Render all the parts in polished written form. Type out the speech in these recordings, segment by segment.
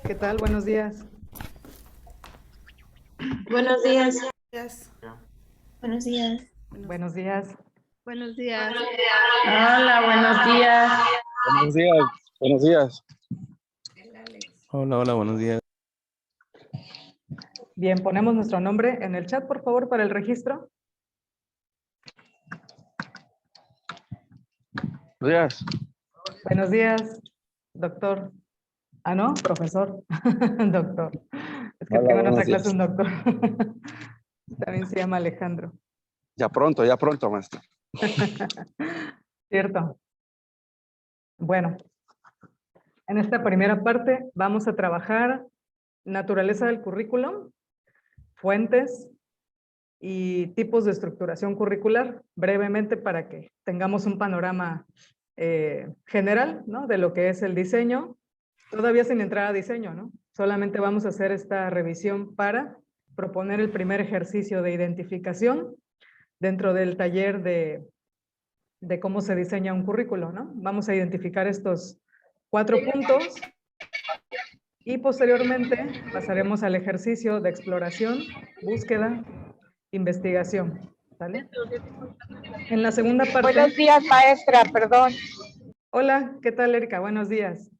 ¿Qué tal? Buenos días. Buenos días. Buenos días. Buenos días. Buenos días. Hola, buenos días. Buenos días, buenos días. Hola, buenos días. Bien, ponemos nuestro nombre en el chat, por favor, para el registro. Buenos días. Buenos días, doctor. Ah, no, profesor. Doctor. Es que Hola, tengo en otra buenos clase días. un doctor. También se llama Alejandro. Ya pronto, maestro. Cierto. Bueno, en esta primera parte vamos a trabajar naturaleza del currículum, fuentes y tipos de estructuración curricular, brevemente para que tengamos un panorama general, ¿no? De lo que es el diseño, todavía sin entrar a diseño, ¿no? Solamente vamos a hacer esta revisión para proponer el primer ejercicio de identificación dentro del taller de cómo se diseña un currículo, ¿no? Vamos a identificar estos 4 puntos y posteriormente pasaremos al ejercicio de exploración, búsqueda, investigación, ¿vale? En la segunda parte... Buenos días, maestra, perdón. Hola, ¿qué tal, Erika? Buenos días.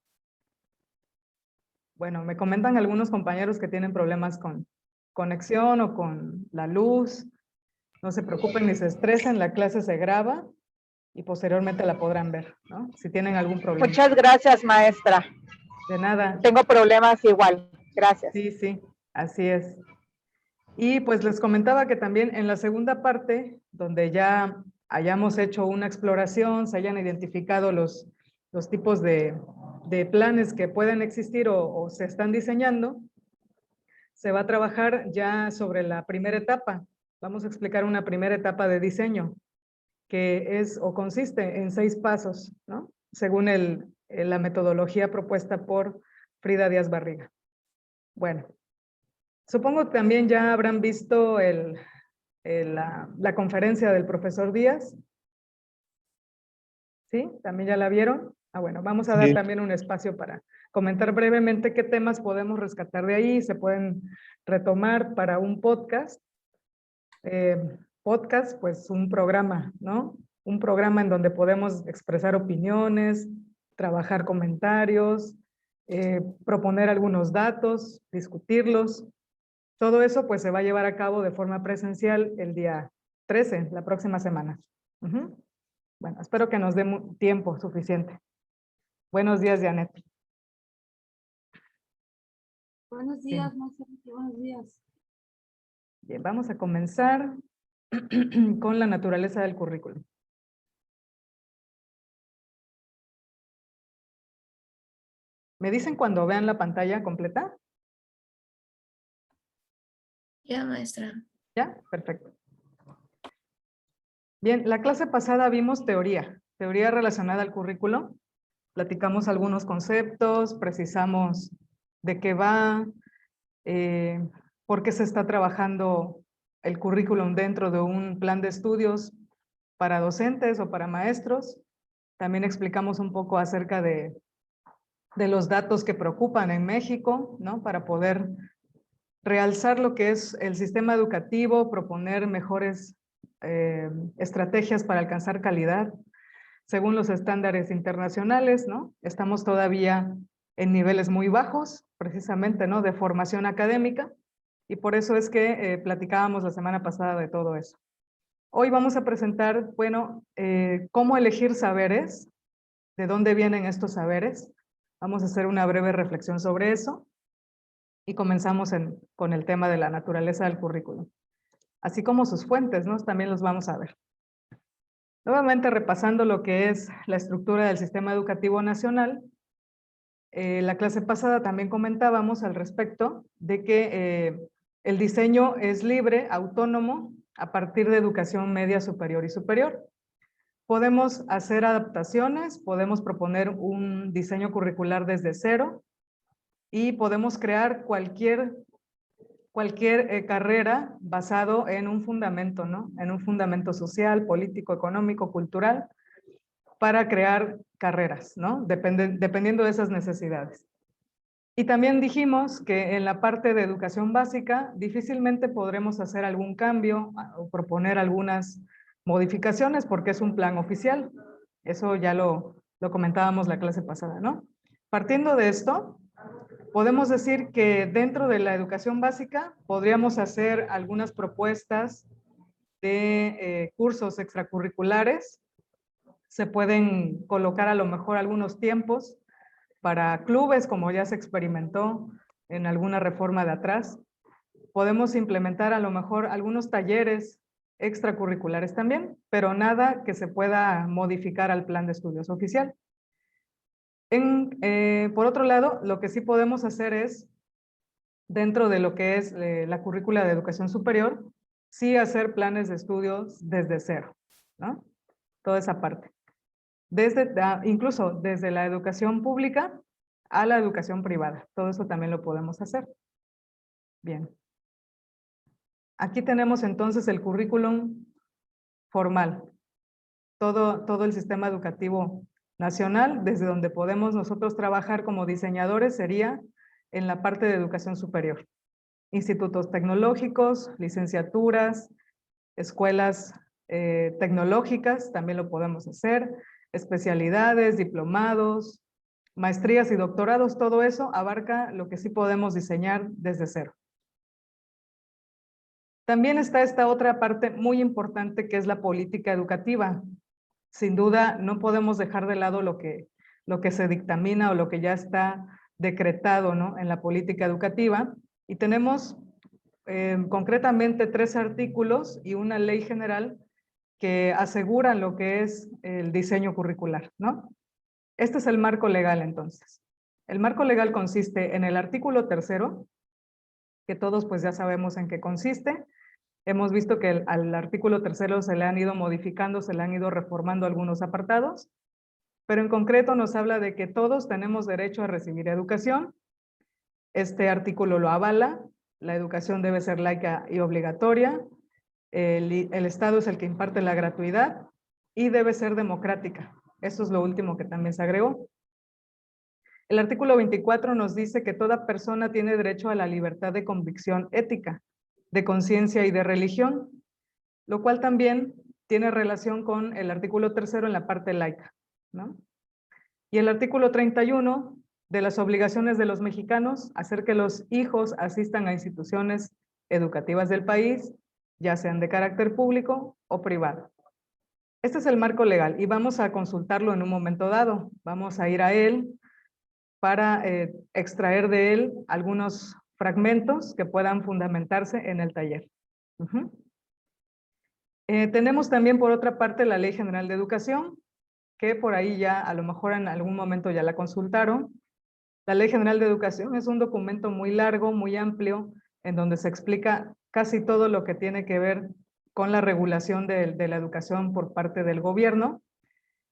Bueno, me comentan algunos compañeros que tienen problemas con conexión o con la luz. No se preocupen ni se estresen, la clase se graba y posteriormente la podrán ver, ¿no? Si tienen algún problema. Muchas gracias, maestra. De nada. Tengo problemas igual. Gracias. Sí, así es. Y pues les comentaba que también en la segunda parte, donde ya hayamos hecho una exploración, se hayan identificado los tipos de planes que pueden existir o se están diseñando, se va a trabajar ya sobre la primera etapa. Vamos a explicar una primera etapa de diseño, que es o consiste en 6 pasos, ¿no? Según la metodología propuesta por Frida Díaz Barriga. Bueno, supongo que también ya habrán visto la conferencia del profesor Díaz. ¿Sí? ¿También ya la vieron? Ah, bueno, vamos a dar también un espacio para comentar brevemente qué temas podemos rescatar de ahí, se pueden retomar para un podcast. Podcast, pues un programa, ¿no? Un programa en donde podemos expresar opiniones, trabajar comentarios, proponer algunos datos, discutirlos. Todo eso pues se va a llevar a cabo de forma presencial el día 13, la próxima semana. Bueno, espero que nos dé tiempo suficiente. Buenos días, Janet. Buenos días, maestra. Buenos días. Bien, vamos a comenzar con la naturaleza del currículum. ¿Me dicen cuando vean la pantalla completa? Ya, maestra. ¿Ya? Perfecto. Bien, la clase pasada vimos teoría relacionada al currículo. Platicamos algunos conceptos, precisamos de qué va, por qué se está trabajando el currículum dentro de un plan de estudios para docentes o para maestros. También explicamos un poco acerca de los datos que preocupan en México, ¿no? Para poder realzar lo que es el sistema educativo, proponer mejores estrategias para alcanzar calidad según los estándares internacionales, ¿no? Estamos todavía en niveles muy bajos, precisamente, ¿no? De formación académica, y por eso es que platicábamos la semana pasada de todo eso. Hoy vamos a presentar, bueno, cómo elegir saberes, de dónde vienen estos saberes. Vamos a hacer una breve reflexión sobre eso y comenzamos con el tema de la naturaleza del currículum, así como sus fuentes, ¿no? También los vamos a ver. Nuevamente repasando lo que es la estructura del sistema educativo nacional, la clase pasada también comentábamos al respecto de que el diseño es libre, autónomo, a partir de educación media, superior y superior. Podemos hacer adaptaciones, podemos proponer un diseño curricular desde cero y podemos crear cualquier carrera basado en un fundamento, ¿no? En un fundamento social, político, económico, cultural, para crear carreras, ¿no? Dependiendo de esas necesidades. Y también dijimos que en la parte de educación básica difícilmente podremos hacer algún cambio o proponer algunas modificaciones porque es un plan oficial. Eso ya lo comentábamos la clase pasada, ¿no? Partiendo de esto, podemos decir que dentro de la educación básica podríamos hacer algunas propuestas de cursos extracurriculares. Se pueden colocar a lo mejor algunos tiempos para clubes, como ya se experimentó en alguna reforma de atrás. Podemos implementar a lo mejor algunos talleres extracurriculares también, pero nada que se pueda modificar al plan de estudios oficial. Por otro lado, lo que sí podemos hacer es, dentro de lo que es la currícula de educación superior, sí hacer planes de estudios desde cero, ¿no? Toda esa parte. Incluso desde la educación pública a la educación privada. Todo eso también lo podemos hacer. Bien. Aquí tenemos entonces el currículum formal. Todo el sistema educativo nacional, desde donde podemos nosotros trabajar como diseñadores, sería en la parte de educación superior. Institutos tecnológicos, licenciaturas, escuelas tecnológicas, también lo podemos hacer, especialidades, diplomados, maestrías y doctorados, todo eso abarca lo que sí podemos diseñar desde cero. También está esta otra parte muy importante que es la política educativa. Sin duda no podemos dejar de lado lo que se dictamina o lo que ya está decretado, ¿no?, en la política educativa. Y tenemos concretamente 3 artículos y una ley general que aseguran lo que es el diseño curricular, ¿no? Este es el marco legal entonces. El marco legal consiste en el artículo 3º, que todos pues ya sabemos en qué consiste. Hemos visto que al artículo 3º se le han ido modificando, se le han ido reformando algunos apartados, pero en concreto nos habla de que todos tenemos derecho a recibir educación. Este artículo lo avala, la educación debe ser laica y obligatoria, el Estado es el que imparte la gratuidad y debe ser democrática. Eso es lo último que también se agregó. El artículo 24 nos dice que toda persona tiene derecho a la libertad de convicción ética, de conciencia y de religión, lo cual también tiene relación con el artículo 3º en la parte laica, ¿no? Y el artículo 31 de las obligaciones de los mexicanos, hacer que los hijos asistan a instituciones educativas del país, ya sean de carácter público o privado. Este es el marco legal y vamos a consultarlo en un momento dado. Vamos a ir a él para extraer de él algunos fragmentos que puedan fundamentarse en el taller. Tenemos también por otra parte la Ley General de Educación, que por ahí ya a lo mejor en algún momento ya la consultaron. La Ley General de Educación es un documento muy largo, muy amplio, en donde se explica casi todo lo que tiene que ver con la regulación de la educación por parte del gobierno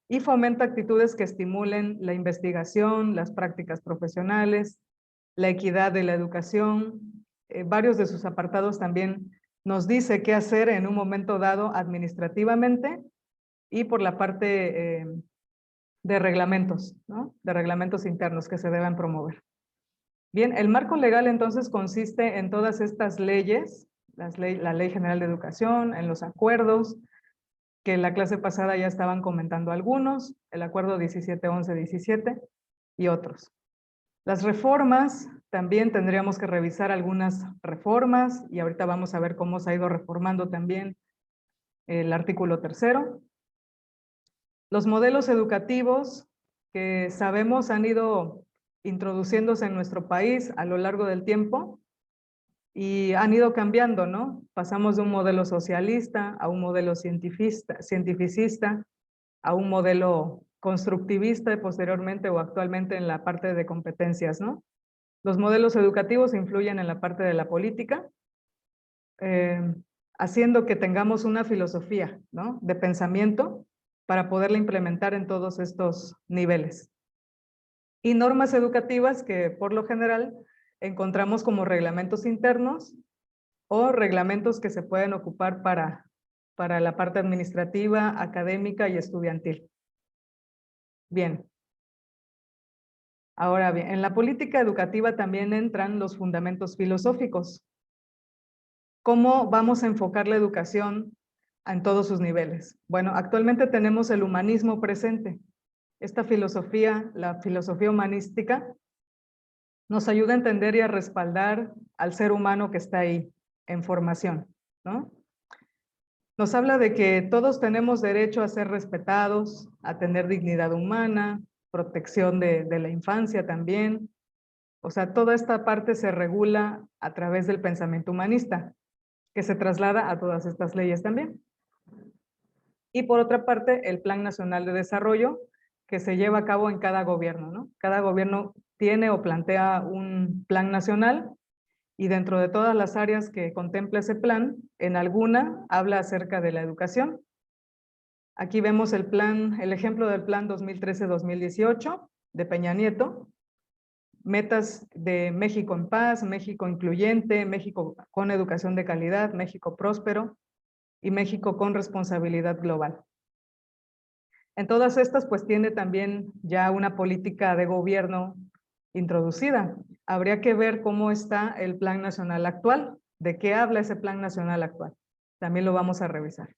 y fomenta actitudes que estimulen la investigación, las prácticas profesionales, la equidad de la educación. Varios de sus apartados también nos dice qué hacer en un momento dado administrativamente y por la parte de reglamentos, ¿no?, de reglamentos internos que se deben promover. Bien, el marco legal entonces consiste en todas estas leyes, la Ley General de Educación, en los acuerdos, que en la clase pasada ya estaban comentando algunos, el acuerdo 17-11-17 y otros. Las reformas, también tendríamos que revisar algunas reformas y ahorita vamos a ver cómo se ha ido reformando también el artículo 3º. Los modelos educativos que sabemos han ido introduciéndose en nuestro país a lo largo del tiempo y han ido cambiando, ¿no? Pasamos de un modelo socialista a un modelo cientificista, a un modelo constructivista y posteriormente o actualmente en la parte de competencias, ¿no? Los modelos educativos influyen en la parte de la política, haciendo que tengamos una filosofía, ¿no?, de pensamiento para poderla implementar en todos estos niveles. Y normas educativas que por lo general encontramos como reglamentos internos o reglamentos que se pueden ocupar para la parte administrativa, académica y estudiantil. Bien. Ahora bien, en la política educativa también entran los fundamentos filosóficos. ¿Cómo vamos a enfocar la educación en todos sus niveles? Bueno, actualmente tenemos el humanismo presente. Esta filosofía, la filosofía humanística, nos ayuda a entender y a respaldar al ser humano que está ahí en formación, ¿no? Nos habla de que todos tenemos derecho a ser respetados, a tener dignidad humana, protección de la infancia también. O sea, toda esta parte se regula a través del pensamiento humanista, que se traslada a todas estas leyes también. Y por otra parte, el Plan Nacional de Desarrollo, que se lleva a cabo en cada gobierno, ¿no? Cada gobierno tiene o plantea un plan nacional y dentro de todas las áreas que contempla ese plan, en alguna habla acerca de la educación. Aquí vemos el plan, el ejemplo del plan 2013-2018 de Peña Nieto. Metas de México en paz, México incluyente, México con educación de calidad, México próspero y México con responsabilidad global. En todas estas, pues tiene también ya una política de gobierno introducida. Habría que ver cómo está el plan nacional actual, de qué habla ese plan nacional actual. También lo vamos a revisar.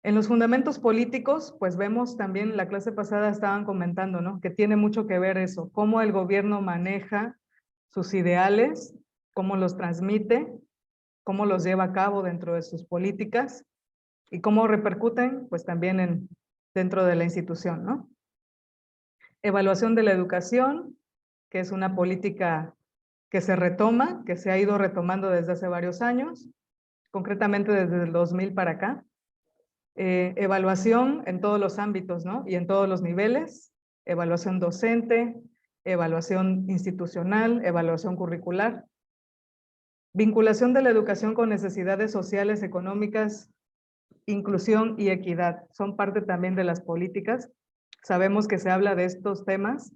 En los fundamentos políticos, pues vemos también, la clase pasada estaban comentando, ¿no? Que tiene mucho que ver eso, cómo el gobierno maneja sus ideales, cómo los transmite, cómo los lleva a cabo dentro de sus políticas y cómo repercuten, pues también dentro de la institución, ¿no? Evaluación de la educación, que es una política que se retoma, que se ha ido retomando desde hace varios años, concretamente desde el 2000 para acá. Evaluación en todos los ámbitos, ¿no? Y en todos los niveles, evaluación docente, evaluación institucional, evaluación curricular. Vinculación de la educación con necesidades sociales, económicas, inclusión y equidad. Son parte también de las políticas. Sabemos que se habla de estos temas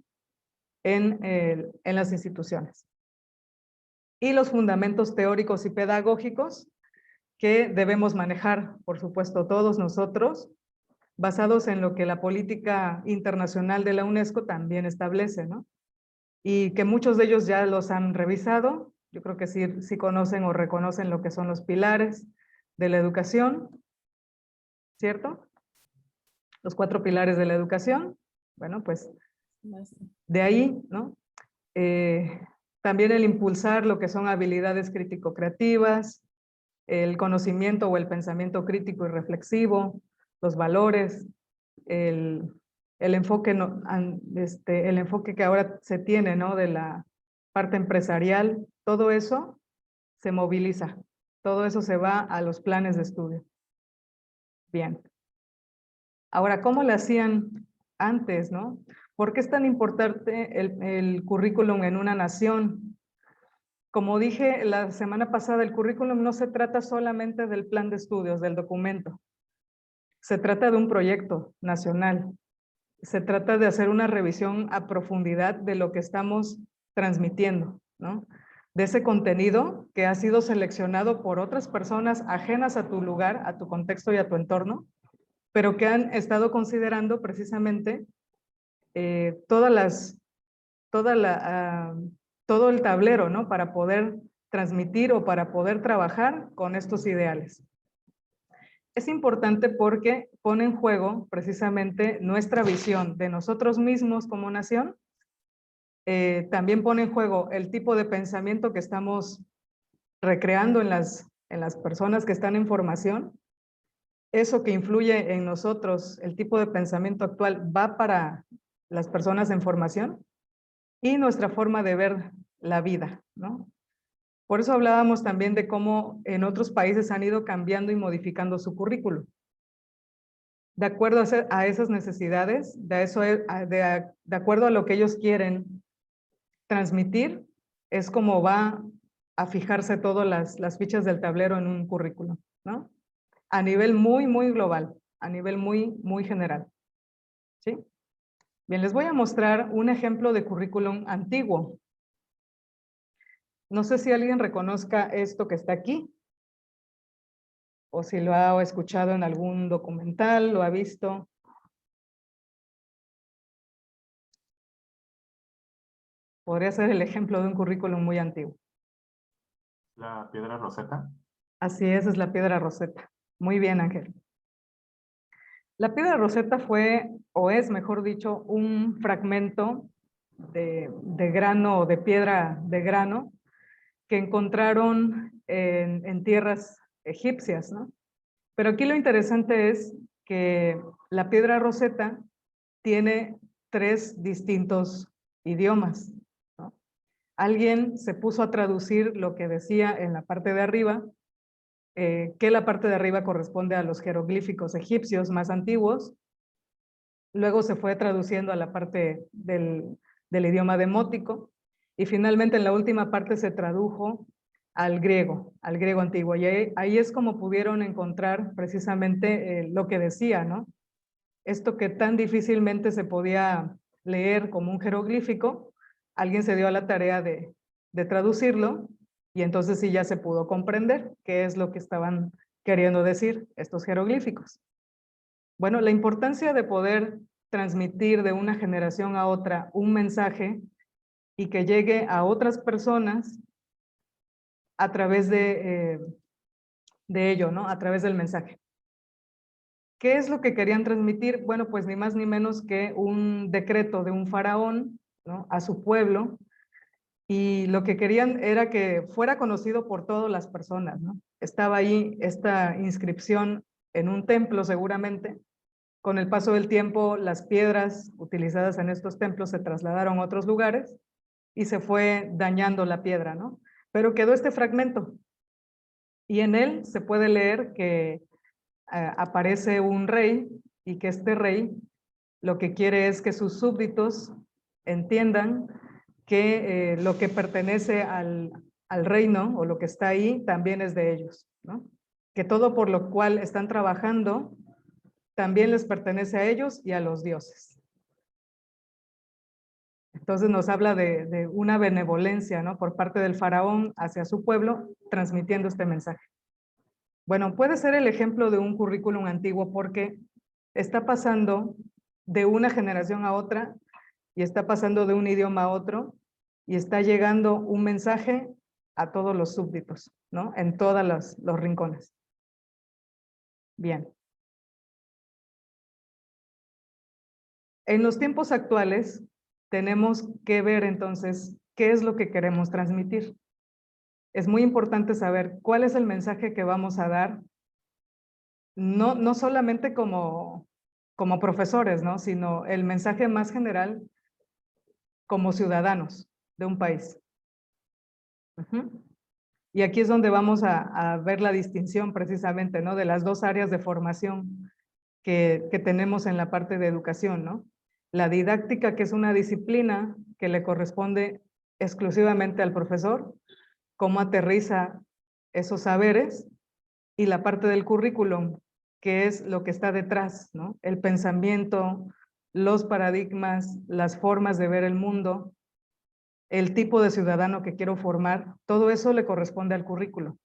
en las instituciones. Y los fundamentos teóricos y pedagógicos que debemos manejar, por supuesto, todos nosotros, basados en lo que la política internacional de la UNESCO también establece, ¿no? Y que muchos de ellos ya los han revisado. Yo creo que sí conocen o reconocen lo que son los pilares de la educación, ¿cierto? Los 4 pilares de la educación. Bueno, pues de ahí, ¿no? También el impulsar lo que son habilidades crítico-creativas, el conocimiento o el pensamiento crítico y reflexivo, los valores, el enfoque, el enfoque que ahora se tiene, ¿no? De la parte empresarial, todo eso se moviliza, todo eso se va a los planes de estudio. Bien. Ahora, ¿cómo lo hacían antes, no? ¿Por qué es tan importante el currículum en una nación? Como dije la semana pasada, el currículum no se trata solamente del plan de estudios, del documento. Se trata de un proyecto nacional. Se trata de hacer una revisión a profundidad de lo que estamos transmitiendo, ¿no? De ese contenido que ha sido seleccionado por otras personas ajenas a tu lugar, a tu contexto y a tu entorno, pero que han estado considerando precisamente todo el tablero, ¿no? Para poder transmitir o para poder trabajar con estos ideales. Es importante porque pone en juego precisamente nuestra visión de nosotros mismos como nación. También pone en juego el tipo de pensamiento que estamos recreando en las personas que están en formación. Eso que influye en nosotros, el tipo de pensamiento actual, va para las personas en formación y nuestra forma de ver la vida, ¿no? Por eso hablábamos también de cómo en otros países han ido cambiando y modificando su currículo. De acuerdo a esas necesidades, de acuerdo a lo que ellos quieren transmitir, es como va a fijarse todas las fichas del tablero en un currículo, ¿no? A nivel muy, muy global, a nivel muy, muy general. ¿Sí? Bien, les voy a mostrar un ejemplo de currículum antiguo. No sé si alguien reconozca esto que está aquí, o si lo ha escuchado en algún documental, lo ha visto. Podría ser el ejemplo de un currículum muy antiguo. La piedra Rosetta. Así es la piedra Rosetta. Muy bien, Ángel. La piedra Rosetta fue, o es, mejor dicho, un fragmento de grano o de piedra de grano que encontraron en tierras egipcias, ¿no? Pero aquí lo interesante es que la piedra Rosetta tiene 3 distintos idiomas, ¿no? Alguien se puso a traducir lo que decía en la parte de arriba, que la parte de arriba corresponde a los jeroglíficos egipcios más antiguos. Luego se fue traduciendo a la parte del idioma demótico y finalmente en la última parte se tradujo al griego antiguo. Y ahí es como pudieron encontrar precisamente lo que decía, ¿no? Esto que tan difícilmente se podía leer como un jeroglífico, alguien se dio a la tarea de traducirlo y entonces sí ya se pudo comprender qué es lo que estaban queriendo decir estos jeroglíficos. Bueno, la importancia de poder transmitir de una generación a otra un mensaje y que llegue a otras personas a través de ello, ¿no? A través del mensaje. ¿Qué es lo que querían transmitir? Bueno, pues ni más ni menos que un decreto de un faraón, ¿no? A su pueblo, y lo que querían era que fuera conocido por todas las personas, ¿no? Estaba ahí esta inscripción en un templo seguramente. Con el paso del tiempo, las piedras utilizadas en estos templos se trasladaron a otros lugares y se fue dañando la piedra, ¿no? Pero quedó este fragmento y en él se puede leer que aparece un rey y que este rey lo que quiere es que sus súbditos entiendan que lo que pertenece al reino o lo que está ahí también es de ellos, ¿no? Que todo por lo cual están trabajando también les pertenece a ellos y a los dioses. Entonces nos habla de una benevolencia, ¿no? Por parte del faraón hacia su pueblo, transmitiendo este mensaje. Bueno, puede ser el ejemplo de un currículum antiguo porque está pasando de una generación a otra y está pasando de un idioma a otro y está llegando un mensaje a todos los súbditos, ¿no? En todos los rincones. Bien. En los tiempos actuales tenemos que ver entonces qué es lo que queremos transmitir. Es muy importante saber cuál es el mensaje que vamos a dar, no solamente como profesores, ¿no? Sino el mensaje más general como ciudadanos de un país. Y aquí es donde vamos a ver la distinción precisamente, ¿no? De las 2 áreas de formación que tenemos en la parte de educación, ¿no? La didáctica, que es una disciplina que le corresponde exclusivamente al profesor, cómo aterriza esos saberes, y la parte del currículum, que es lo que está detrás, ¿no? El pensamiento, los paradigmas, las formas de ver el mundo, el tipo de ciudadano que quiero formar, todo eso le corresponde al currículo.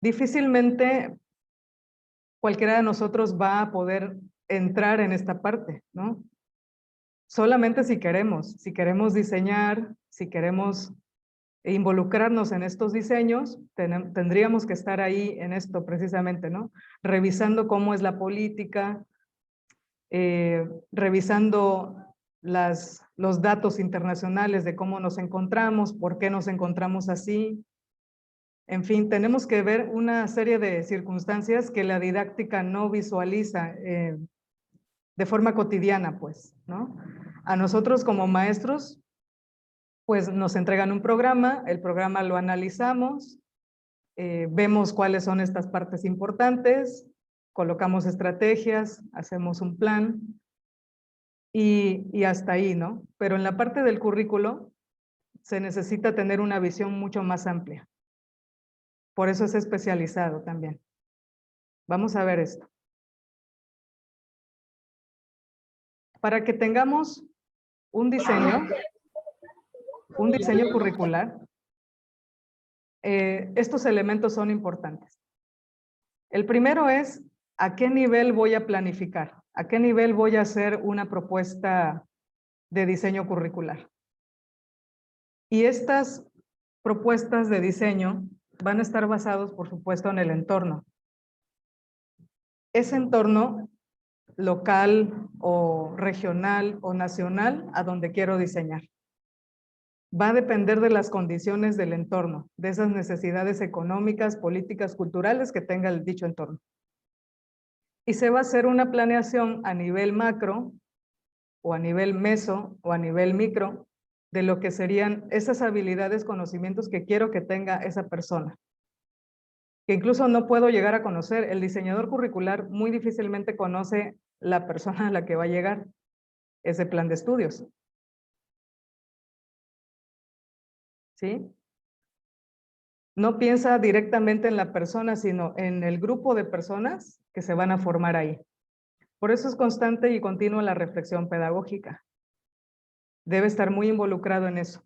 Difícilmente cualquiera de nosotros va a poder entrar en esta parte, ¿no? Solamente si queremos diseñar, si queremos involucrarnos en estos diseños, tendríamos que estar ahí en esto precisamente, ¿no? Revisando cómo es la política, revisando los datos internacionales de cómo nos encontramos, por qué nos encontramos así. En fin, tenemos que ver una serie de circunstancias que la didáctica no visualiza de forma cotidiana, pues, ¿no? A nosotros como maestros, pues nos entregan un programa, el programa lo analizamos, vemos cuáles son estas partes importantes, colocamos estrategias, hacemos un plan y hasta ahí, ¿no? Pero en la parte del currículo se necesita tener una visión mucho más amplia. Por eso es especializado también. Vamos a ver esto. Para que tengamos un diseño curricular, estos elementos son importantes. El primero es a qué nivel voy a planificar, a qué nivel voy a hacer una propuesta de diseño curricular. Y estas propuestas de diseño van a estar basados, por supuesto, en el entorno. Ese entorno local o regional o nacional a donde quiero diseñar. Va a depender de las condiciones del entorno, de esas necesidades económicas, políticas, culturales que tenga el dicho entorno. Y se va a hacer una planeación a nivel macro o a nivel meso o a nivel micro de lo que serían esas habilidades, conocimientos que quiero que tenga esa persona. Que incluso no puedo llegar a conocer. El diseñador curricular muy difícilmente conoce la persona a la que va a llegar ese plan de estudios. ¿Sí? No piensa directamente en la persona, sino en el grupo de personas que se van a formar ahí. Por eso es constante y continua la reflexión pedagógica. Debe estar muy involucrado en eso,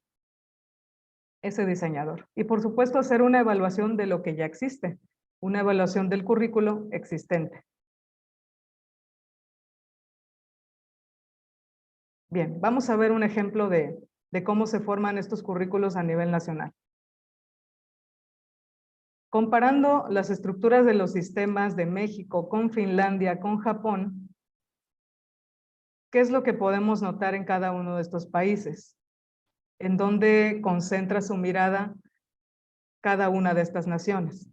ese diseñador. Y por supuesto hacer una evaluación de lo que ya existe, una evaluación del currículo existente. Bien, vamos a ver un ejemplo de cómo se forman estos currículos a nivel nacional. Comparando las estructuras de los sistemas de México con Finlandia, con Japón, ¿qué es lo que podemos notar en cada uno de estos países? ¿En dónde concentra su mirada cada una de estas naciones?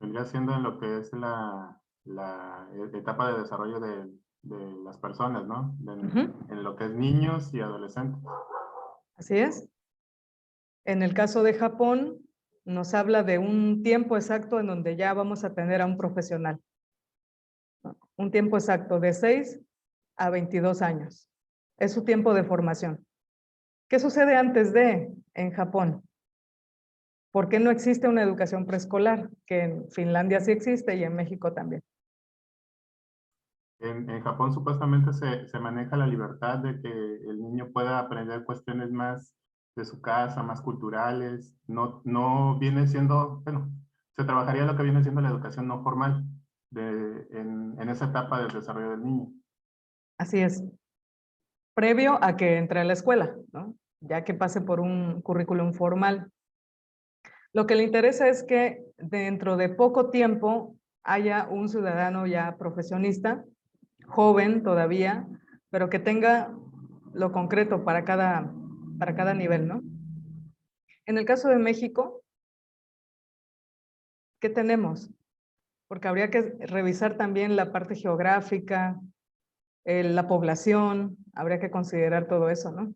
Vendría siendo en lo que es la etapa de desarrollo de las personas, ¿no? En lo que es niños y adolescentes. Así es. En el caso de Japón, nos habla de un tiempo exacto en donde ya vamos a tener a un profesional. Un tiempo exacto de 6 a 22 años. Es su tiempo de formación. ¿Qué sucede antes en Japón? ¿Por qué no existe una educación preescolar? Que en Finlandia sí existe y en México también. En Japón supuestamente se maneja la libertad de que el niño pueda aprender cuestiones más de su casa, más culturales. No viene siendo, bueno, se trabajaría lo que viene siendo la educación no formal en esa etapa del desarrollo del niño. Así es. Previo a que entre a la escuela, ¿no? Ya que pase por un currículum formal. Lo que le interesa es que dentro de poco tiempo haya un ciudadano ya profesionista, joven todavía, pero que tenga lo concreto para cada nivel, ¿no? En el caso de México, ¿qué tenemos? Porque habría que revisar también la parte geográfica, la población, habría que considerar todo eso, ¿no?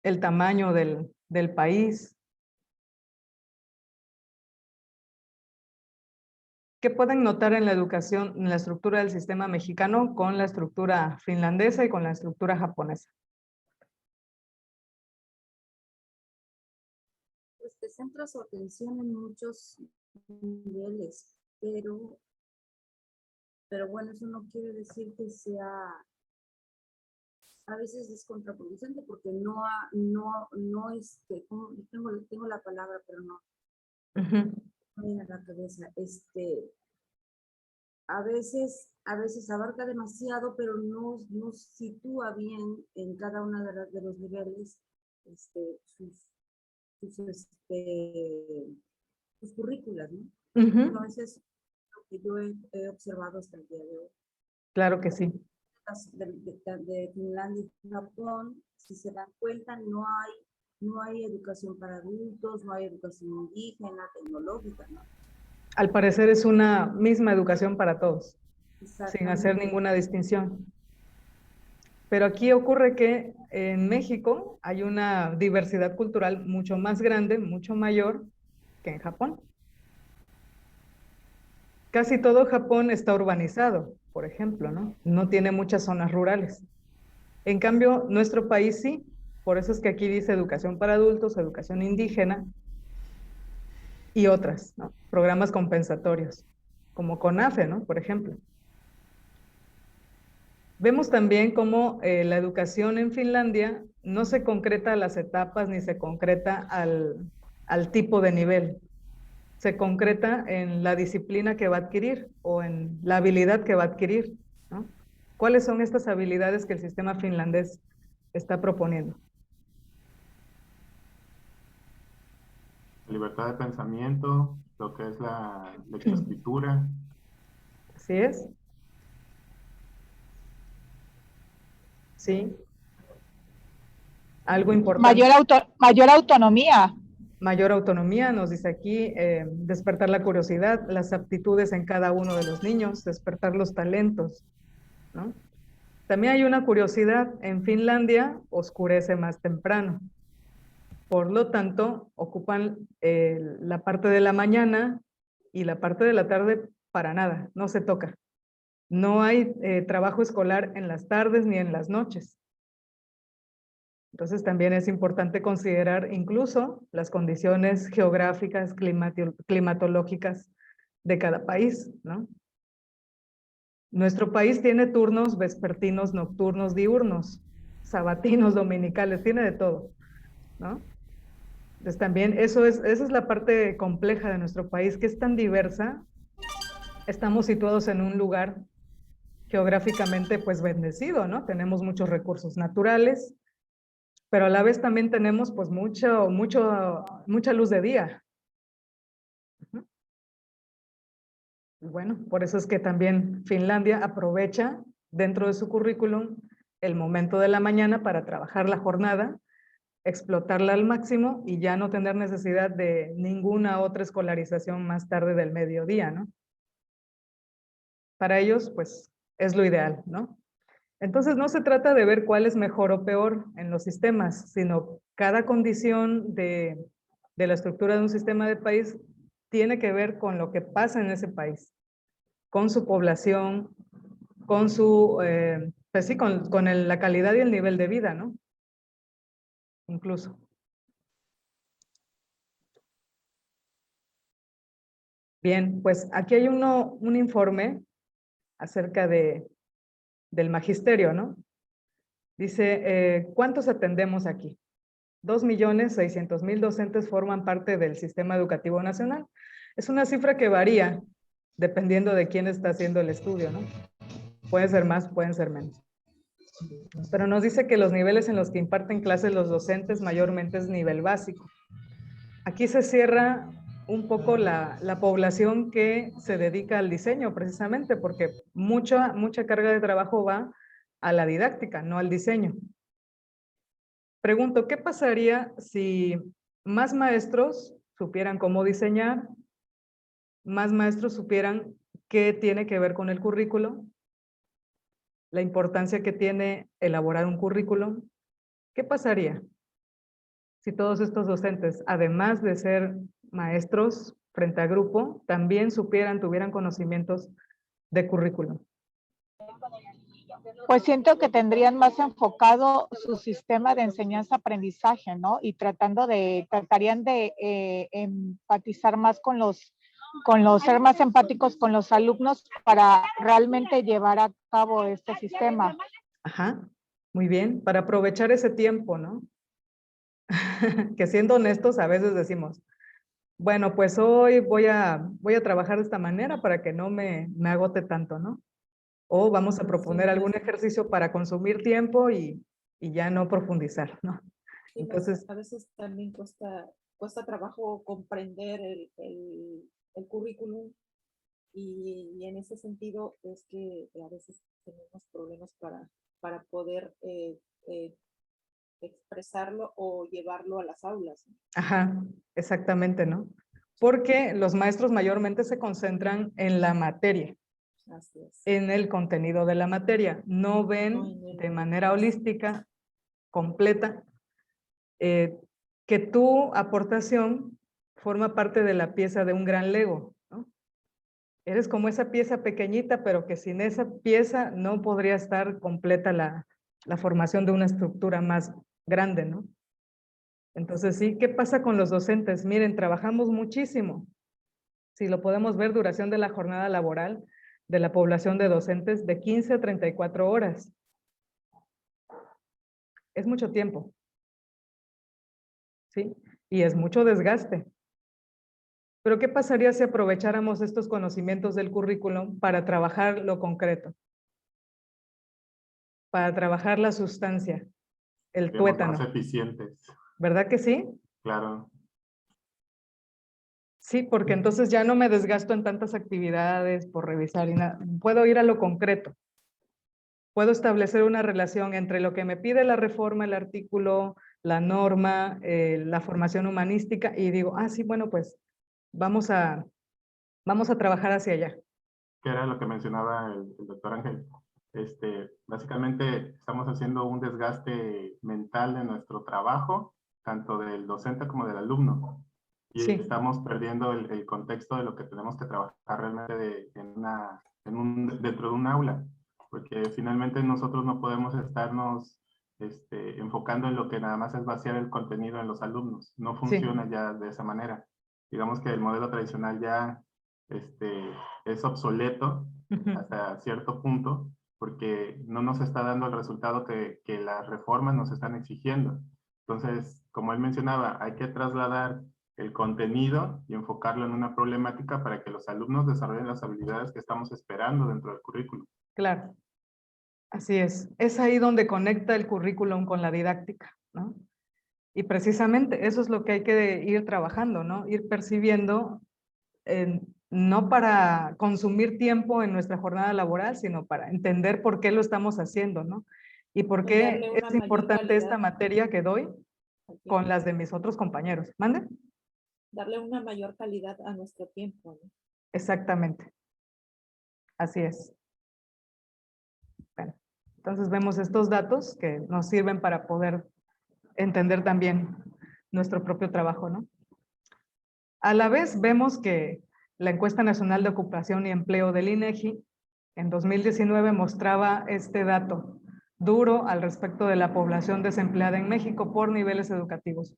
El tamaño del país. ¿Qué pueden notar en la educación, en la estructura del sistema mexicano con la estructura finlandesa y con la estructura japonesa? Pues que centra su atención en muchos niveles, pero bueno, eso no quiere decir que sea, a veces es contraproducente porque no tengo la palabra, pero no me viene a la cabeza. A veces abarca demasiado, pero no sitúa bien en cada uno de los niveles sus currículas, ¿no? Bueno, eso es lo que yo he observado hasta el día de hoy. Claro que sí. De Finlandia y Japón, si se dan cuenta, no hay educación para adultos, no hay educación indígena, tecnológica, ¿no? Al parecer es una misma educación para todos, sin hacer ninguna distinción. Pero aquí ocurre que en México hay una diversidad cultural mucho más grande, mucho mayor que en Japón. Casi todo Japón está urbanizado, por ejemplo, ¿no? No tiene muchas zonas rurales. En cambio, nuestro país sí. Por eso es que aquí dice educación para adultos, educación indígena y otras, ¿no? Programas compensatorios, como CONAFE, ¿no? Por ejemplo. Vemos también cómo la educación en Finlandia no se concreta a las etapas ni se concreta al tipo de nivel. se concreta en la disciplina que va a adquirir o en la habilidad que va a adquirir, ¿no? ¿Cuáles son estas habilidades que el sistema finlandés está proponiendo? Libertad de pensamiento, lo que es la lectoescritura. ¿Así es? Sí. Algo importante. Mayor autonomía. Mayor autonomía, nos dice aquí, despertar la curiosidad, las aptitudes en cada uno de los niños, despertar los talentos, ¿no? También hay una curiosidad, en Finlandia oscurece más temprano, por lo tanto ocupan la parte de la mañana y la parte de la tarde para nada, no se toca. No hay trabajo escolar en las tardes ni en las noches. Entonces también es importante considerar incluso las condiciones geográficas, climatológicas de cada país, ¿no? Nuestro país tiene turnos vespertinos, nocturnos, diurnos, sabatinos, dominicales, tiene de todo, ¿no? Entonces también esa es la parte compleja de nuestro país, que es tan diversa. Estamos situados en un lugar geográficamente pues bendecido, ¿no? Tenemos muchos recursos naturales, pero a la vez también tenemos pues mucha luz de día. Bueno, por eso es que también Finlandia aprovecha dentro de su currículum el momento de la mañana para trabajar la jornada, explotarla al máximo y ya no tener necesidad de ninguna otra escolarización más tarde del mediodía, ¿no? Para ellos, pues, es lo ideal, ¿no? Entonces, no se trata de ver cuál es mejor o peor en los sistemas, sino cada condición de la estructura de un sistema de país tiene que ver con lo que pasa en ese país, con su población, con su, pues sí, con la calidad y el nivel de vida, ¿no? Incluso. Bien, pues aquí hay un informe acerca del magisterio, ¿no? Dice, ¿cuántos atendemos aquí? 2.600.000 docentes forman parte del sistema educativo nacional. Es una cifra que varía dependiendo de quién está haciendo el estudio, ¿no? Pueden ser más, pueden ser menos. Pero nos dice que los niveles en los que imparten clases los docentes mayormente es nivel básico. Aquí se cierra un poco la población que se dedica al diseño, precisamente, porque mucha carga de trabajo va a la didáctica, no al diseño. Pregunto, ¿qué pasaría si más maestros supieran cómo diseñar, más maestros supieran qué tiene que ver con el currículo, la importancia que tiene elaborar un currículum? ¿Qué pasaría si todos estos docentes, además de ser maestros frente a grupo, también tuvieran conocimientos de currículum? Pues siento que tendrían más enfocado su sistema de enseñanza-aprendizaje, ¿no? Y tratarían de empatizar más ser más empáticos con los alumnos para realmente llevar a cabo este sistema. Ajá, muy bien, para aprovechar ese tiempo, ¿no? Que siendo honestos, a veces decimos, bueno, pues hoy voy a trabajar de esta manera para que no me agote tanto, ¿no? O vamos a proponer algún ejercicio para consumir tiempo y ya no profundizar, ¿no? Entonces, a veces también cuesta trabajo comprender el currículum y en ese sentido es que a veces tenemos problemas para poder expresarlo o llevarlo a las aulas. ajá, exactamente, ¿no? Porque los maestros mayormente se concentran en la materia, Así es. en el contenido de la materia, no ven de manera holística, completa, que tu aportación forma parte de la pieza de un gran Lego, ¿no? Eres como esa pieza pequeñita, pero que sin esa pieza no podría estar completa la formación de una estructura más grande, ¿no? Entonces, sí, ¿qué pasa con los docentes? Miren, trabajamos muchísimo. Si lo podemos ver, duración de la jornada laboral de la población de docentes de 15 a 34 horas. Es mucho tiempo. ¿Sí? Y es mucho desgaste. Pero ¿qué pasaría si aprovecháramos estos conocimientos del currículum para trabajar lo concreto? Para trabajar la sustancia, el Seríamos más tuétano. eficientes, ¿Verdad que sí? claro. Sí, porque entonces ya no me desgasto en tantas actividades por revisar y nada. Puedo ir a lo concreto. Puedo establecer una relación entre lo que me pide la reforma, el artículo, la norma, la formación humanística, y digo, ah, sí, bueno, pues vamos a trabajar hacia allá. Que era lo que mencionaba el doctor Ángel. Básicamente estamos haciendo un desgaste mental de nuestro trabajo, tanto del docente como del alumno. Y Sí. estamos perdiendo el contexto de lo que tenemos que trabajar realmente dentro de un aula. Porque finalmente nosotros no podemos estarnos enfocando en lo que nada más es vaciar el contenido en los alumnos. No funciona ya de esa manera. Digamos que el modelo tradicional ya es obsoleto hasta cierto punto, porque no nos está dando el resultado que las reformas nos están exigiendo. Entonces, como él mencionaba, hay que trasladar el contenido y enfocarlo en una problemática para que los alumnos desarrollen las habilidades que estamos esperando dentro del currículum. Claro, así es. Es ahí donde conecta el currículum con la didáctica, ¿no? Y precisamente eso es lo que hay que ir trabajando, ¿no? Ir percibiendo, no para consumir tiempo en nuestra jornada laboral, sino para entender por qué lo estamos haciendo, ¿no? Y por Pues darle qué una es mayor importante esta calidad materia que doy al con tiempo. las de mis otros compañeros. ¿Mande? Darle una mayor calidad a nuestro tiempo, ¿no? Exactamente. Así es. Bueno, entonces vemos estos datos que nos sirven para poder entender también nuestro propio trabajo, ¿no? A la vez vemos que la Encuesta Nacional de Ocupación y Empleo del INEGI en 2019 mostraba este dato duro al respecto de la población desempleada en México por niveles educativos.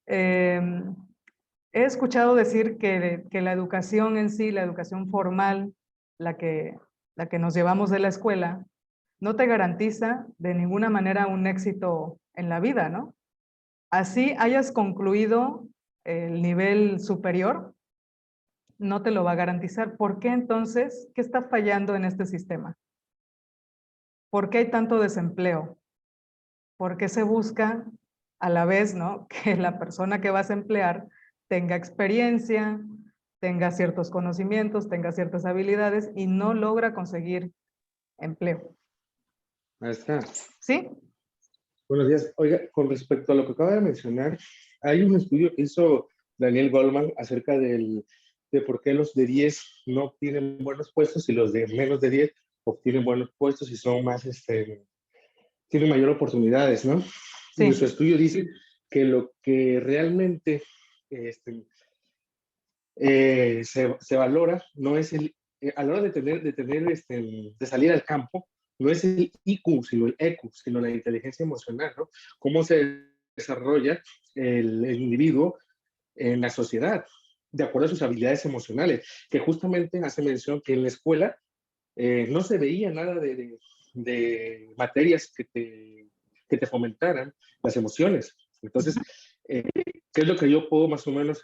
He escuchado decir que la educación en sí, la educación formal, la que nos llevamos de la escuela, no te garantiza de ninguna manera un éxito en la vida, ¿no? Así hayas concluido el nivel superior, no te lo va a garantizar. ¿Por qué entonces? ¿Qué está fallando en este sistema? ¿Por qué hay tanto desempleo? ¿Por qué se busca a la vez, ¿no?, que la persona que vas a emplear tenga experiencia, tenga ciertos conocimientos, tenga ciertas habilidades y no logra conseguir empleo? Maestra, ¿Sí? buenos días. Oiga, con respecto a lo que acaba de mencionar, hay un estudio que hizo Daniel Goleman acerca de por qué los de 10 no obtienen buenos puestos y los de menos de 10 obtienen buenos puestos y son más, tienen mayor oportunidades, ¿no? Sí. Y su estudio dice que lo que realmente se valora no es a la hora de salir al campo, no es el IQ, sino el EQ, sino la inteligencia emocional, ¿no? Cómo se desarrolla el individuo en la sociedad, de acuerdo a sus habilidades emocionales, que justamente hace mención que en la escuela no se veía nada de materias que te fomentaran las emociones. Entonces, ¿qué es lo que yo puedo más o menos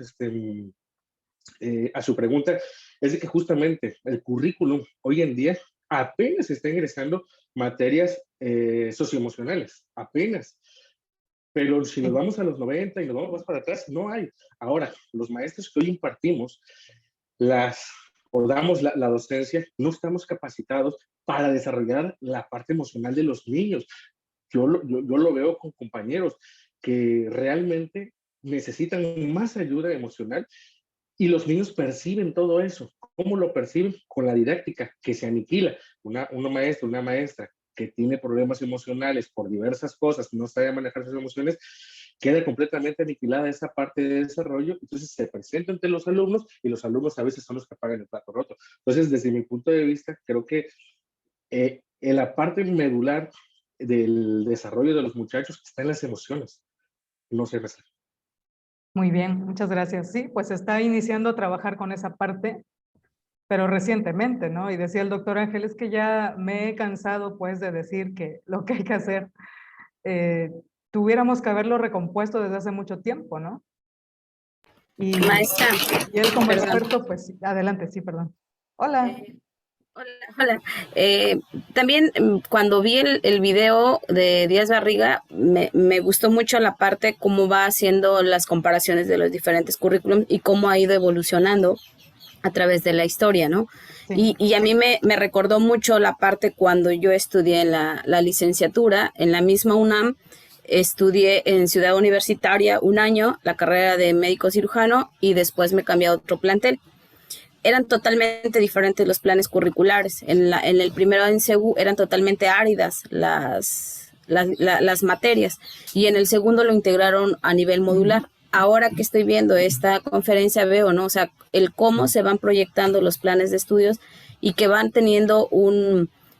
a su pregunta? Es de que justamente el currículum hoy en día apenas está ingresando materias socioemocionales, apenas. Pero si nos vamos a los 90 y nos vamos más para atrás, no hay. Ahora, los maestros que hoy impartimos o damos la docencia, no estamos capacitados para desarrollar la parte emocional de los niños. Yo lo veo con compañeros que realmente necesitan más ayuda emocional y los niños perciben todo eso. ¿Cómo lo perciben? Con la didáctica, que se aniquila. Una maestra que tiene problemas emocionales por diversas cosas, no sabe manejar sus emociones, queda completamente aniquilada esa parte de desarrollo, entonces se presenta ante los alumnos y los alumnos a veces son los que pagan el plato roto. Entonces, desde mi punto de vista, creo que en la parte medular del desarrollo de los muchachos está en las emociones. No sé, maestra. Muy bien, muchas gracias. Sí, pues está iniciando a trabajar con esa parte, pero recientemente, ¿no? Y decía el doctor Ángel, es que ya me he cansado pues de decir que lo que hay que hacer, tuviéramos que haberlo recompuesto desde hace mucho tiempo, ¿no? Y, Maestra, y él como perdón. experto, pues sí, adelante, sí, perdón. Hola. Hola, hola. También cuando vi el video de Díaz Barriga, me gustó mucho la parte cómo va haciendo las comparaciones de los diferentes currículums y cómo ha ido evolucionando a través de la historia, ¿no? Sí. Y a mí me recordó mucho la parte cuando yo estudié la licenciatura en la misma UNAM. Estudié en Ciudad Universitaria un año la carrera de médico cirujano y después me cambié a otro plantel. Eran totalmente diferentes los planes curriculares. En el primero en CEU eran totalmente áridas las materias y en el segundo lo integraron a nivel modular. Ahora que estoy viendo esta conferencia veo, ¿no? O sea, el cómo se van proyectando los planes de estudios y que van teniendo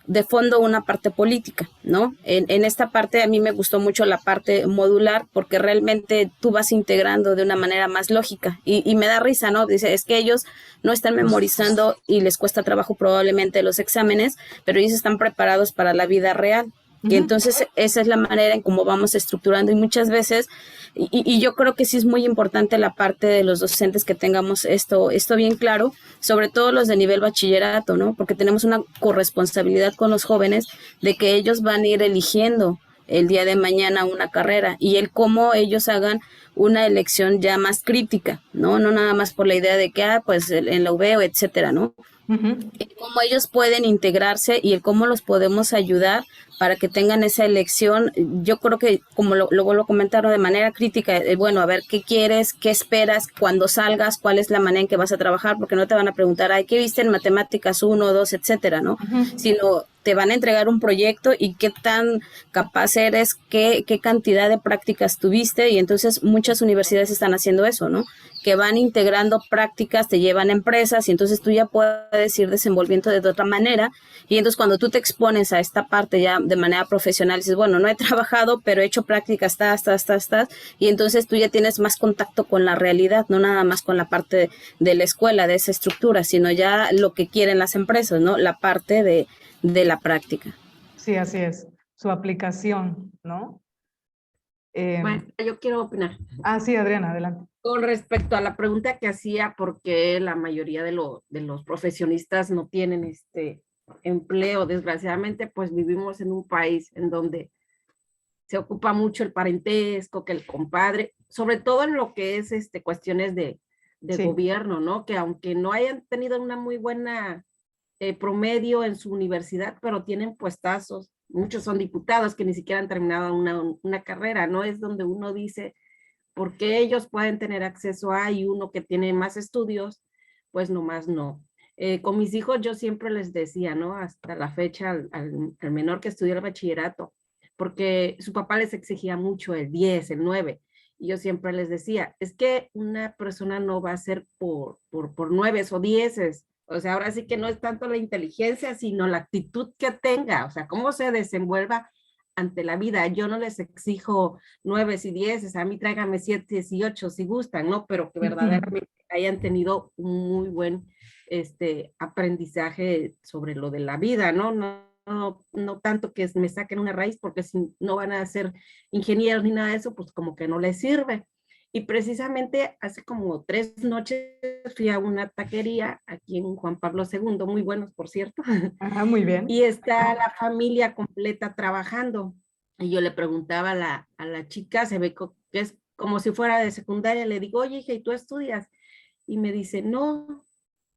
de fondo una parte política, ¿no? En esta parte a mí me gustó mucho la parte modular porque realmente tú vas integrando de una manera más lógica y me da risa, ¿no? Dice, es que ellos no están memorizando y les cuesta trabajo probablemente los exámenes, pero ellos están preparados para la vida real. Y entonces esa es la manera en cómo vamos estructurando y muchas veces, y yo creo que sí es muy importante la parte de los docentes que tengamos esto bien claro, sobre todo los de nivel bachillerato, ¿no? Porque tenemos una corresponsabilidad con los jóvenes de que ellos van a ir eligiendo el día de mañana una carrera y el cómo ellos hagan una elección ya más crítica, ¿no? No nada más por la idea de que, pues en la UV, etcétera, ¿no? El cómo ellos pueden integrarse y el cómo los podemos ayudar para que tengan esa elección. Yo creo que, como lo vuelvo a comentar, de manera crítica, bueno, a ver, ¿qué quieres? ¿Qué esperas cuando salgas? ¿Cuál es la manera en que vas a trabajar? Porque no te van a preguntar, ay, ¿qué viste en matemáticas 1, 2, etcétera, ¿no? Sino te van a entregar un proyecto y qué tan capaz eres, qué cantidad de prácticas tuviste, y entonces muchas universidades están haciendo eso, ¿no? Que van integrando prácticas, te llevan a empresas y entonces tú ya puedes ir desenvolviendo de otra manera, y entonces cuando tú te expones a esta parte ya de manera profesional, dices, bueno, no he trabajado, pero he hecho prácticas, y entonces tú ya tienes más contacto con la realidad, no nada más con la parte de la escuela, de esa estructura, sino ya lo que quieren las empresas, ¿no? La parte de la práctica. Sí, así es. Su aplicación, ¿no? Bueno, yo quiero opinar. Sí, Adriana, adelante. Con respecto a la pregunta que hacía, ¿por qué la mayoría de los profesionistas no tienen empleo? Desgraciadamente, pues vivimos en un país en donde se ocupa mucho el parentesco, que el compadre, sobre todo en lo que es cuestiones de gobierno, ¿no? Que aunque no hayan tenido una muy buena promedio en su universidad, pero tienen puestazos. Muchos son diputados que ni siquiera han terminado una carrera, ¿no? Es donde uno dice, ¿por qué ellos pueden tener acceso a y uno que tiene más estudios? Pues nomás no. Con mis hijos yo siempre les decía, ¿no? Hasta la fecha al menor que estudió el bachillerato, porque su papá les exigía mucho el 10, el 9. Y yo siempre les decía, es que una persona no va a ser por 9 o 10. O sea, ahora sí que no es tanto la inteligencia, sino la actitud que tenga, o sea, cómo se desenvuelva ante la vida. Yo no les exijo 9 y 10, a mí tráigame 7 y 8 si gustan, ¿no? Pero que verdaderamente hayan tenido un muy buen aprendizaje sobre lo de la vida, ¿no? No tanto que me saquen una raíz, porque si no van a ser ingenieros ni nada de eso, pues como que no les sirve. Y precisamente hace como 3 noches fui a una taquería aquí en Juan Pablo II, muy buenos, por cierto. Muy bien. Y está la familia completa trabajando. Y yo le preguntaba a la chica, se ve que es como si fuera de secundaria, le digo, oye, hija, ¿y tú estudias? Y me dice, no.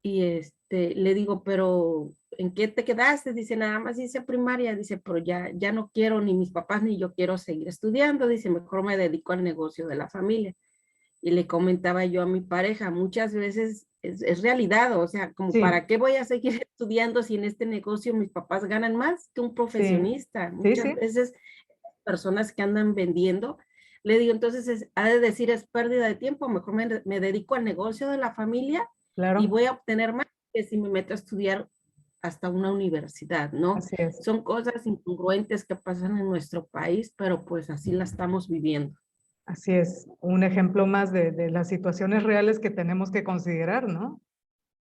Y le digo, pero ¿en qué te quedaste? Dice, nada más hice primaria. Dice, pero ya no quiero, ni mis papás ni yo quiero seguir estudiando. Dice, mejor me dedico al negocio de la familia. Y le comentaba yo a mi pareja, muchas veces es realidad, o sea, como ¿para qué voy a seguir estudiando si en este negocio mis papás ganan más que un profesionista? Muchas veces personas que andan vendiendo, le digo, entonces ha de decir es pérdida de tiempo, mejor me dedico al negocio de la familia y voy a obtener más que si me meto a estudiar hasta una universidad, ¿no? Así es. Son cosas incongruentes que pasan en nuestro país, pero pues así la estamos viviendo. Así es, un ejemplo más de las situaciones reales que tenemos que considerar, ¿no?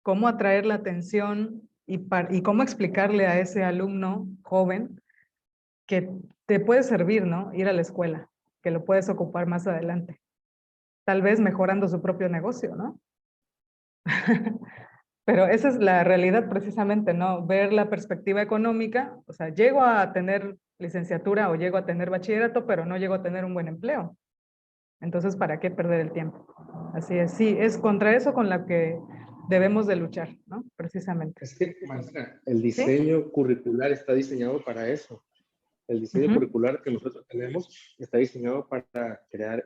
Cómo atraer la atención y cómo explicarle a ese alumno joven que te puede servir, ¿no? Ir a la escuela, que lo puedes ocupar más adelante. tal vez mejorando su propio negocio, ¿no? Pero esa es la realidad precisamente, ¿no? Ver la perspectiva económica, o sea, llego a tener licenciatura o llego a tener bachillerato, pero no llego a tener un buen empleo. Entonces, ¿para qué perder el tiempo? Así es, sí, es contra eso con la que debemos de luchar, ¿no? Precisamente. Es que, maestra, el ¿Sí? diseño curricular está diseñado para eso. El diseño Ujú. curricular que nosotros tenemos está diseñado para crear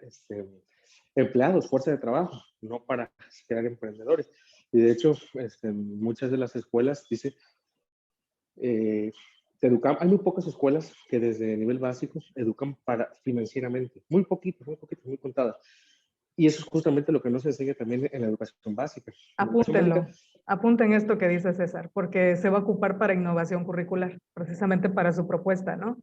empleados, fuerza de trabajo, no para crear emprendedores. Y de hecho, muchas de las escuelas dice, hay muy pocas escuelas que desde nivel básico educan para financieramente, muy poquitos, muy contadas. Y eso es justamente lo que nos enseña también en la educación básica. La educación Apúntenlo, básica, apunten esto que dice César, porque se va a ocupar para innovación curricular, precisamente para su propuesta, ¿no?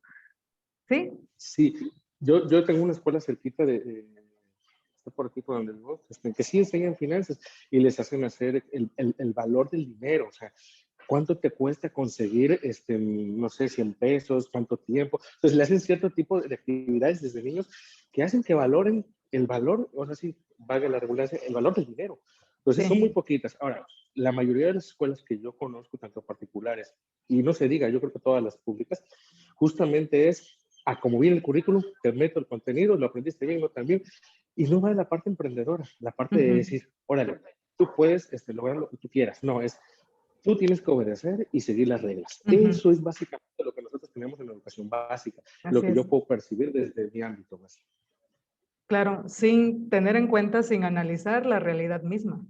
¿Sí? sí, yo tengo una escuela cerquita está por aquí por donde vivo, que sí enseñan finanzas y les hacen hacer el valor del dinero, o sea, cuánto te cuesta conseguir, no sé, 100 pesos, cuánto tiempo. Entonces le hacen cierto tipo de actividades desde niños que hacen que valoren el valor, o sea, sí, valga la redundancia, el valor del dinero. Entonces son muy Sí. poquitas. Ahora, la mayoría de las escuelas que yo conozco, tanto particulares, y no se diga, yo creo que todas las públicas, justamente es a como viene el currículum, te meto el contenido, lo aprendiste bien, no también, y no va de la parte emprendedora, la parte de decir, órale, tú puedes lograr lo que tú quieras. No, es tú tienes que obedecer y seguir las reglas. Ujú. Eso es básicamente lo que nosotros tenemos en la educación básica, lo Así que es. yo puedo percibir desde mi ámbito. Claro, sin tener en cuenta, sin analizar la realidad misma.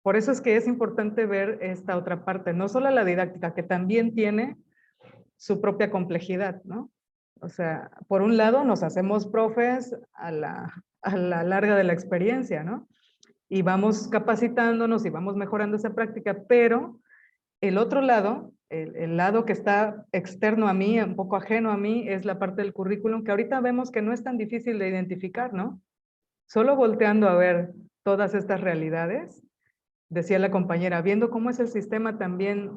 Por eso es que es importante ver esta otra parte, no solo la didáctica, que también tiene su propia complejidad, ¿no? O sea, por un lado nos hacemos profes a la larga de la experiencia, ¿no? Y vamos capacitándonos y vamos mejorando esa práctica, pero el otro lado, el lado que está externo a mí, un poco ajeno a mí, es la parte del currículum que ahorita vemos que no es tan difícil de identificar, ¿no? Solo volteando a ver todas estas realidades, decía la compañera, viendo cómo es el sistema también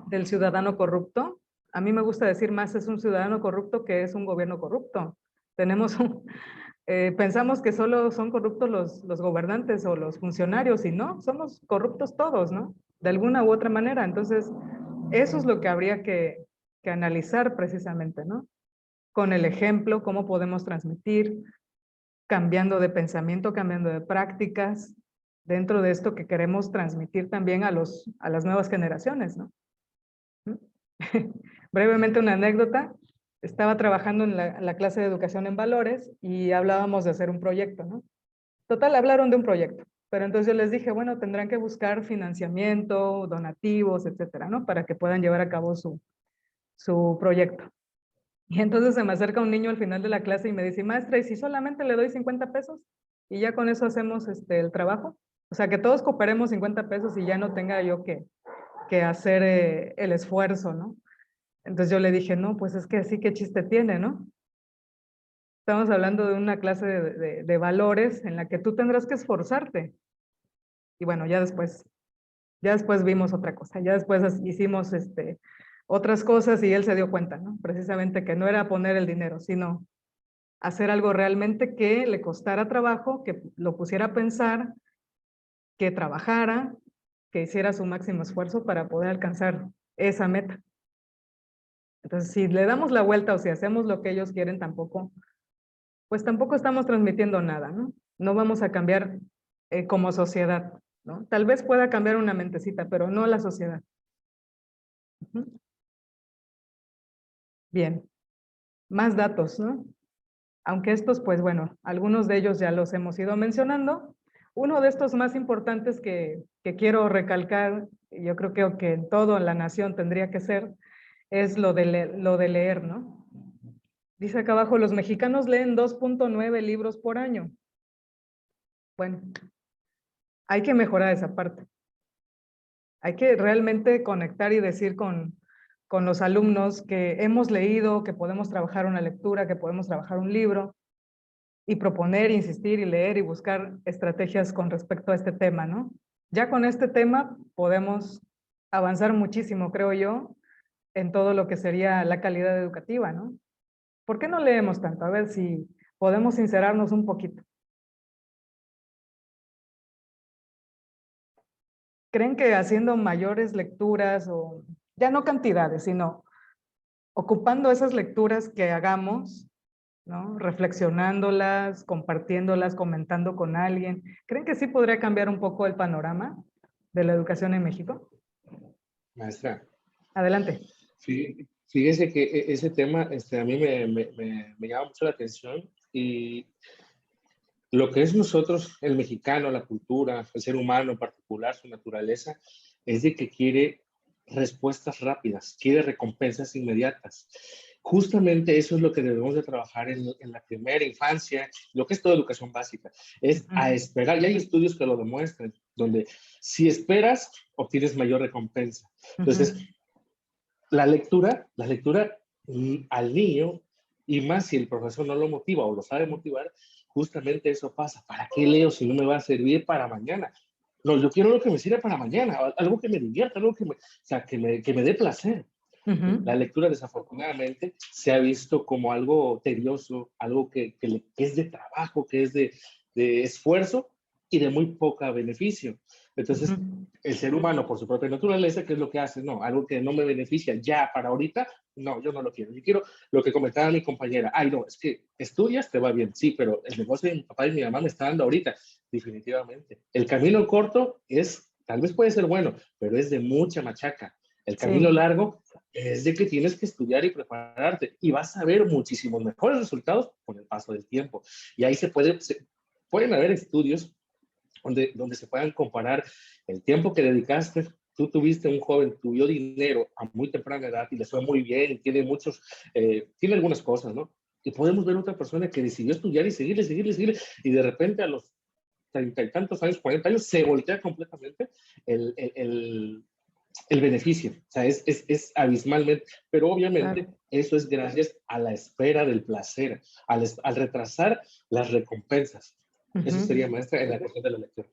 del ciudadano corrupto, a mí me gusta decir más es un ciudadano corrupto que es un gobierno corrupto. Pensamos que solo son corruptos los gobernantes o los funcionarios y no, somos corruptos todos, ¿no? De alguna u otra manera. Entonces, eso es lo que habría que analizar precisamente, ¿no? Con el ejemplo, cómo podemos transmitir, cambiando de pensamiento, cambiando de prácticas, dentro de esto que queremos transmitir también a las nuevas generaciones, ¿no? Brevemente una anécdota, estaba trabajando en la clase de educación en valores y hablábamos de hacer un proyecto, ¿no? Total, hablaron de un proyecto, pero entonces yo les dije, bueno, tendrán que buscar financiamiento, donativos, etcétera, ¿no? Para que puedan llevar a cabo su proyecto. Y entonces se me acerca un niño al final de la clase y me dice, maestra, ¿y si solamente le doy 50 pesos? Y ya con eso hacemos el trabajo. O sea, que todos cooperemos 50 pesos y ya no tenga yo que hacer el esfuerzo, ¿no? Entonces yo le dije, no, pues es que así qué chiste tiene, ¿no? Estamos hablando de una clase de valores en la que tú tendrás que esforzarte. Y bueno, ya después vimos otra cosa, ya después hicimos otras cosas y él se dio cuenta, ¿no? Precisamente que no era poner el dinero, sino hacer algo realmente que le costara trabajo, que lo pusiera a pensar, que trabajara, que hiciera su máximo esfuerzo para poder alcanzar esa meta. Entonces, si le damos la vuelta o si hacemos lo que ellos quieren, pues tampoco estamos transmitiendo nada, ¿no? No vamos a cambiar como sociedad, ¿no? Tal vez pueda cambiar una mentecita, pero no la sociedad. Ujú. Bien, más datos, ¿no? Aunque estos, pues bueno, algunos de ellos ya los hemos ido mencionando. Uno de estos más importantes que quiero recalcar, yo creo que en toda la nación tendría que ser, es lo de leer, ¿no? Dice acá abajo, los mexicanos leen 2.9 libros por año. Bueno, hay que mejorar esa parte. Hay que realmente conectar y decir con los alumnos que hemos leído, que podemos trabajar una lectura, que podemos trabajar un libro, y proponer, insistir y leer y buscar estrategias con respecto a este tema, ¿no? Ya con este tema podemos avanzar muchísimo, creo yo, en todo lo que sería la calidad educativa, ¿no? ¿Por qué no leemos tanto? A ver si podemos sincerarnos un poquito. ¿Creen que haciendo mayores lecturas, o ya no cantidades, sino ocupando esas lecturas que hagamos, ¿no? Reflexionándolas, compartiéndolas, comentando con alguien, ¿creen que sí podría cambiar un poco el panorama de la educación en México? Maestra, Adelante. fíjese que ese tema a mí me llama mucho la atención, y lo que es nosotros, el mexicano, la cultura, el ser humano en particular, su naturaleza, es de que quiere respuestas rápidas, quiere recompensas inmediatas. Justamente eso es lo que debemos de trabajar en la primera infancia, lo que es toda educación básica, es a esperar. Y hay estudios que lo demuestran, donde si esperas, obtienes mayor recompensa. Entonces, la lectura al niño, y más si el profesor no lo motiva o lo sabe motivar, justamente eso pasa. ¿Para qué leo si no me va a servir para mañana? No, yo quiero lo que me sirva para mañana, algo que me divierta, algo que me dé placer. La lectura, desafortunadamente, se ha visto como algo tedioso, algo que es de trabajo, que es de esfuerzo y de muy poca beneficio. Entonces, el ser humano, por su propia naturaleza, ¿qué es lo que hace? No, algo que no me beneficia ya para ahorita, no, yo no lo quiero. Yo quiero lo que comentaba mi compañera. Ay, no, es que estudias, te va bien. Sí, pero el negocio de mi papá y mi mamá me está dando ahorita. Definitivamente. El camino corto tal vez puede ser bueno, pero es de mucha machaca. El camino largo es de que tienes que estudiar y prepararte, y vas a ver muchísimos mejores resultados con el paso del tiempo. Y ahí pueden haber estudios donde se puedan comparar el tiempo que dedicaste. Tú tuviste un joven, tuvo dinero a muy temprana edad y le fue muy bien, y tiene tiene algunas cosas, ¿no? Y podemos ver otra persona que decidió estudiar y seguirle, y de repente a los 30 y tantos años, 40 años, se voltea completamente el beneficio. O sea, es abismalmente, pero obviamente eso es gracias a la espera del placer, al retrasar las recompensas. Eso sería, maestra, en la cuestión de la lectura.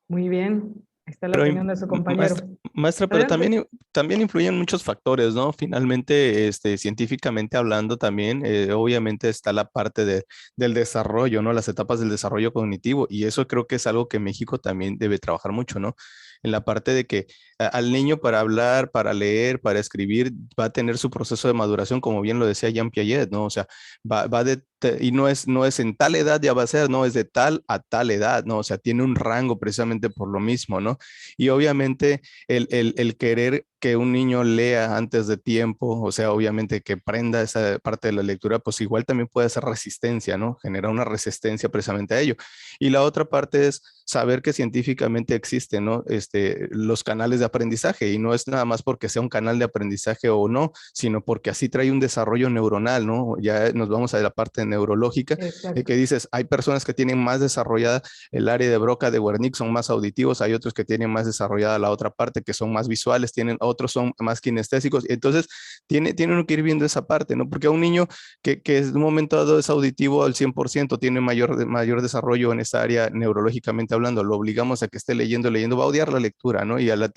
Muy bien. Ahí está la Pero, opinión de su compañero. Maestra, pero Adelante. también influyen muchos factores, ¿no? Finalmente, científicamente hablando también, obviamente está la parte del desarrollo, ¿no? Las etapas del desarrollo cognitivo, y eso creo que es algo que México también debe trabajar mucho, ¿no? En la parte de que al niño, para hablar, para leer, para escribir, va a tener su proceso de maduración, como bien lo decía Jean Piaget, ¿no? O sea, y no es en tal edad ya va a ser, no, es de tal a tal edad, ¿no? O sea, tiene un rango precisamente por lo mismo, ¿no? Y obviamente el querer que un niño lea antes de tiempo, o sea, obviamente que prenda esa parte de la lectura, pues igual también puede hacer resistencia, ¿no? Genera una resistencia precisamente a ello. Y la otra parte es saber que científicamente existen, ¿no? Los canales de aprendizaje, y no es nada más porque sea un canal de aprendizaje o no, sino porque así trae un desarrollo neuronal, ¿no? Ya nos vamos a la parte neurológica, que dices, hay personas que tienen más desarrollada el área de Broca, de Wernicke, son más auditivos, hay otros que tienen más desarrollada la otra parte, que son más visuales, otros son más kinestésicos. Entonces, tiene uno que ir viendo esa parte, ¿no? Porque a un niño que en un momento dado es auditivo al 100%, tiene mayor desarrollo en esa área neurológicamente hablando, lo obligamos a que esté leyendo, va a odiar la lectura, ¿no? Y a la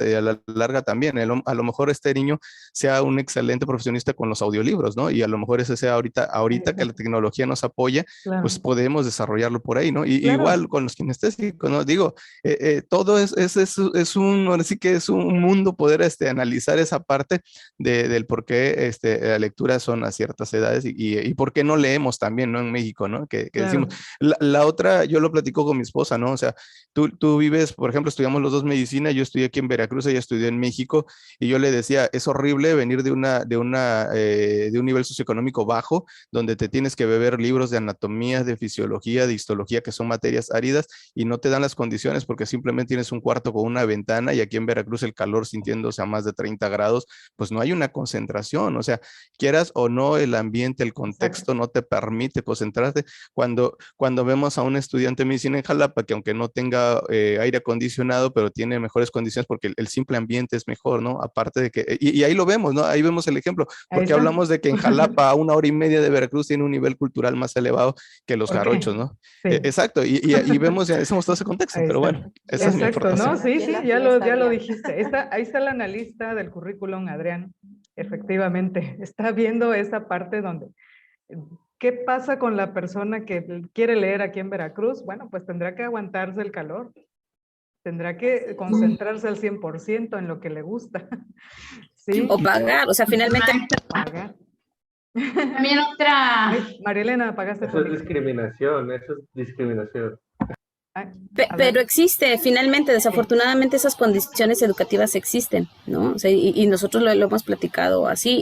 larga también. A lo mejor este niño sea un excelente profesionista con los audiolibros, ¿no? Y a lo mejor ese sea ahorita que la tecnología nos apoya, pues podemos desarrollarlo por ahí, ¿no? Y igual con los kinestésicos, ¿no? Digo, todo es un, ahora sí que es un mundo poder analizar esa parte del por qué la lectura son a ciertas edades, y por qué no leemos también, ¿no? En México, ¿no? Que decimos, la otra, yo lo platico con mi esposa, ¿no? O sea, tú vives, por ejemplo, estudiamos los dos medicina, yo estudié aquí en Veracruz, ella estudió en México, y yo le decía, es horrible venir de un nivel socioeconómico bajo, donde te tienes que beber libros de anatomía, de fisiología, de histología, que son materias áridas, y no te dan las condiciones porque simplemente tienes un cuarto con una ventana, y aquí en Veracruz el calor sintiéndose a más de 30 grados, pues no hay una concentración. O sea, quieras o no, el ambiente, el contexto no te permite concentrarte. Cuando vemos a un estudiante de medicina en Jalapa, que aunque no tenga aire acondicionado, pero tiene mejores condiciones porque el simple ambiente es mejor, ¿no? Aparte de que, y ahí lo vemos, ¿no? Ahí vemos el ejemplo, porque hablamos de que en Jalapa, a 1 hora y media de Veracruz, tiene un nivel cultural más elevado que los jarochos, ¿no? Exacto, y vemos, ya hacemos todo ese contexto, pero bueno, esa es mi aportación. ¿No? Sí, ya lo dijiste. Ahí está el analista del currículum, Adrián. Efectivamente, está viendo esa parte donde, ¿qué pasa con la persona que quiere leer aquí en Veracruz? Bueno, pues tendrá que aguantarse el calor. Tendrá que concentrarse al 100% en lo que le gusta. ¿Sí? O pagar, o sea, finalmente Pagar. También otra. Ay, Marilena, apagaste tu Eso es micro. discriminación, eso es discriminación. Ay, Pero existe, finalmente, desafortunadamente esas condiciones educativas existen, ¿no? O sea, y nosotros lo hemos platicado así,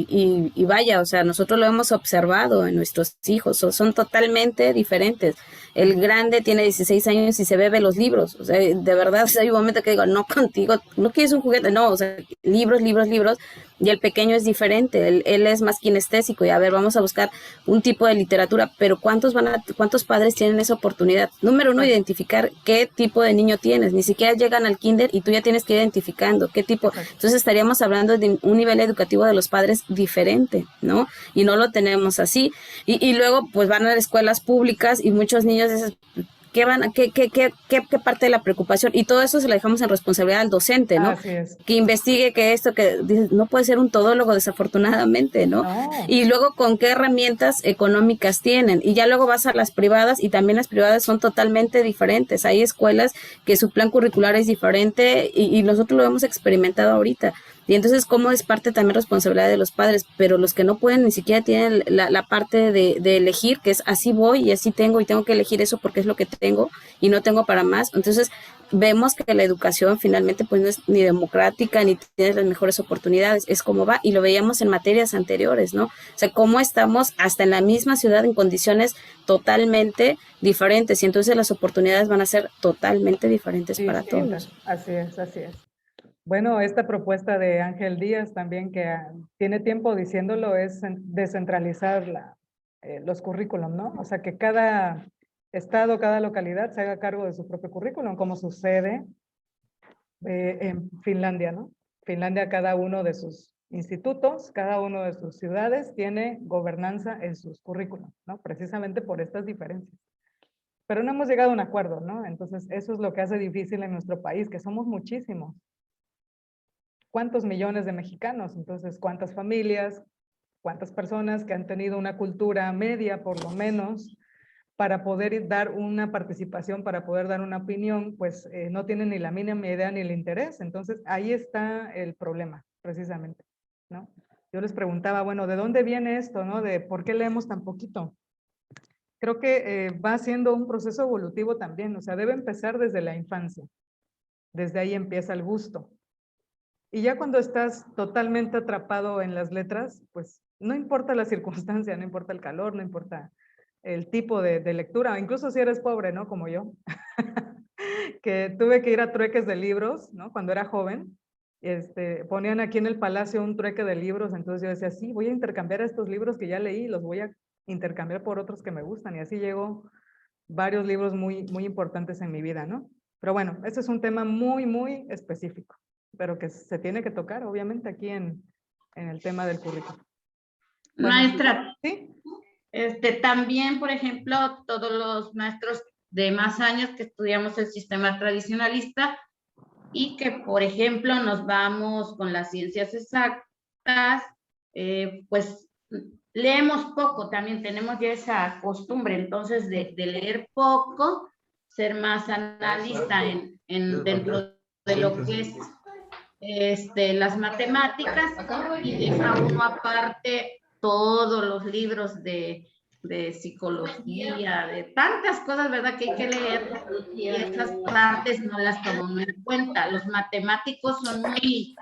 y vaya, o sea, nosotros lo hemos observado en nuestros hijos, son totalmente diferentes. El grande tiene 16 años y se bebe los libros, o sea, de verdad, o sea, hay un momento que digo, no contigo, no quieres un juguete, no, o sea, libros, y el pequeño es diferente, él es más kinestésico, y a ver, vamos a buscar un tipo de literatura, pero ¿cuántos padres tienen esa oportunidad? Número uno, identificar qué tipo de niño tienes, ni siquiera llegan al kinder y tú ya tienes que ir identificando qué tipo, entonces estaríamos hablando de un nivel educativo de los padres diferente, ¿no? Y no lo tenemos así, y luego pues van a las escuelas públicas y muchos niños dicen, ¿qué parte de la preocupación? Y todo eso se lo dejamos en responsabilidad al docente, ¿no? Así es. Que investigue, que esto, que no puede ser un todólogo, desafortunadamente, ¿no? Y luego, ¿con qué herramientas económicas tienen? Y ya luego vas a las privadas, y también las privadas son totalmente diferentes. Hay escuelas que su plan curricular es diferente, y nosotros lo hemos experimentado ahorita. Y entonces, ¿cómo es parte también responsabilidad de los padres? Pero los que no pueden, ni siquiera tienen la parte de elegir, que es así voy y así tengo, y tengo que elegir eso porque es lo que tengo y no tengo para más. Entonces, vemos que la educación finalmente pues no es ni democrática, ni tiene las mejores oportunidades, es como va, y lo veíamos en materias anteriores, ¿no? O sea, cómo estamos hasta en la misma ciudad en condiciones totalmente diferentes, y entonces las oportunidades van a ser totalmente diferentes para todos. Así es, así es. Bueno, esta propuesta de Ángel Díaz también, que tiene tiempo diciéndolo, es descentralizar los currículum, ¿no? O sea, que cada estado, cada localidad se haga cargo de su propio currículum, como sucede en Finlandia, ¿no? Finlandia, cada uno de sus institutos, cada uno de sus ciudades tiene gobernanza en sus currículum, ¿no? Precisamente por estas diferencias. Pero no hemos llegado a un acuerdo, ¿no? Entonces, eso es lo que hace difícil en nuestro país, que somos muchísimos. ¿Cuántos millones de mexicanos? Entonces, ¿cuántas familias? ¿Cuántas personas que han tenido una cultura media, por lo menos, para poder dar una participación, para poder dar una opinión? Pues no tienen ni la mínima idea ni el interés. Entonces, ahí está el problema, precisamente, ¿no? Yo les preguntaba, bueno, ¿de dónde viene esto, no? De por qué leemos tan poquito. Creo que va siendo un proceso evolutivo también, o sea, debe empezar desde la infancia. Desde ahí empieza el gusto. Y ya cuando estás totalmente atrapado en las letras, pues no importa la circunstancia, no importa el calor, no importa el tipo de lectura, incluso si eres pobre, ¿no? Como yo, que tuve que ir a trueques de libros, ¿no? Cuando era joven, ponían aquí en el palacio un trueque de libros, entonces yo decía, sí, voy a intercambiar estos libros que ya leí, los voy a intercambiar por otros que me gustan, y así llegó varios libros muy, muy importantes en mi vida, ¿no? Pero bueno, este es un tema muy, muy específico, pero que se tiene que tocar, obviamente, aquí en el tema del currículo. Maestra, ¿sí? También, por ejemplo, todos los maestros de más años que estudiamos el sistema tradicionalista y que, por ejemplo, nos vamos con las ciencias exactas, pues leemos poco, también tenemos ya esa costumbre, entonces, de leer poco, ser más analista dentro de lo que es las matemáticas, y deja uno aparte todos los libros de psicología, de tantas cosas, ¿verdad?, que hay que leer, y esas partes no las tomamos en cuenta. Los matemáticos son muy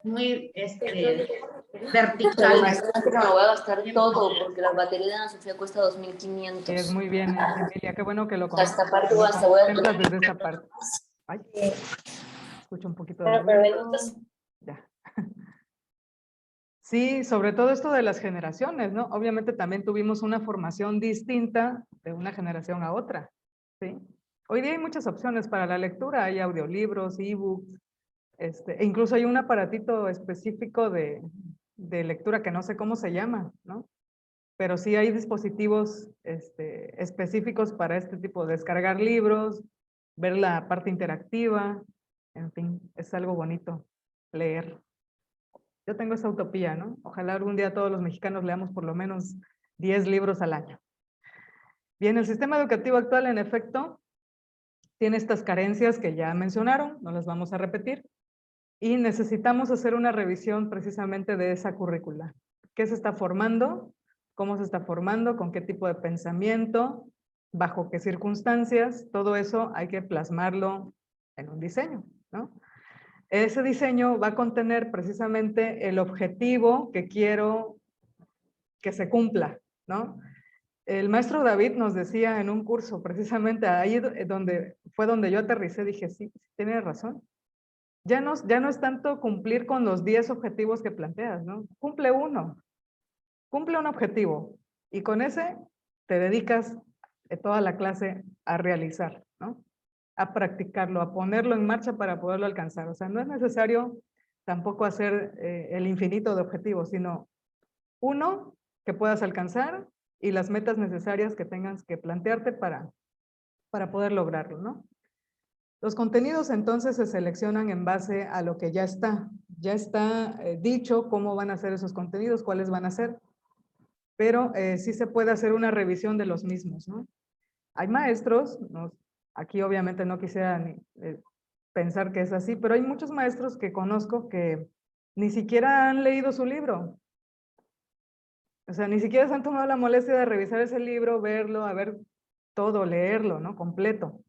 verticales. Pero me voy a gastar todo, porque la batería de Ana Sofía cuesta 2.500. Es muy bien, Emilia, qué bueno que lo comentas. Esta parte voy a desde esta parte. Ay, escucho un poquito de ruido. Ya. Sí, sobre todo esto de las generaciones, ¿no? Obviamente también tuvimos una formación distinta de una generación a otra, ¿sí? Hoy día hay muchas opciones para la lectura, hay audiolibros, ebooks, e incluso hay un aparatito específico de lectura que no sé cómo se llama, ¿no? Pero sí hay dispositivos específicos para este tipo de descargar libros, ver la parte interactiva, en fin, es algo bonito leer. Yo tengo esa utopía, ¿no? Ojalá algún día todos los mexicanos leamos por lo menos 10 libros al año. Bien, el sistema educativo actual, en efecto, tiene estas carencias que ya mencionaron, no las vamos a repetir, y necesitamos hacer una revisión precisamente de esa currícula. ¿Qué se está formando? ¿Cómo se está formando? ¿Con qué tipo de pensamiento? ¿Bajo qué circunstancias? Todo eso hay que plasmarlo en un diseño, ¿no? Ese diseño va a contener precisamente el objetivo que quiero que se cumpla, ¿no? El maestro David nos decía en un curso, precisamente ahí fue donde yo aterricé, dije, sí, tiene razón. Ya no es tanto cumplir con los 10 objetivos que planteas, ¿no? Cumple uno, cumple un objetivo y con ese te dedicas toda la clase a realizar, ¿no? A practicarlo, a ponerlo en marcha para poderlo alcanzar. O sea, no es necesario tampoco hacer el infinito de objetivos, sino uno que puedas alcanzar y las metas necesarias que tengas que plantearte para poder lograrlo, ¿no? Los contenidos entonces se seleccionan en base a lo que ya está dicho cómo van a ser esos contenidos, cuáles van a ser, pero sí se puede hacer una revisión de los mismos, ¿no? Hay maestros, aquí obviamente no quisiera ni, pensar que es así, pero hay muchos maestros que conozco que ni siquiera han leído su libro. O sea, ni siquiera se han tomado la molestia de revisar ese libro, verlo, a ver todo, leerlo, ¿no? Completo.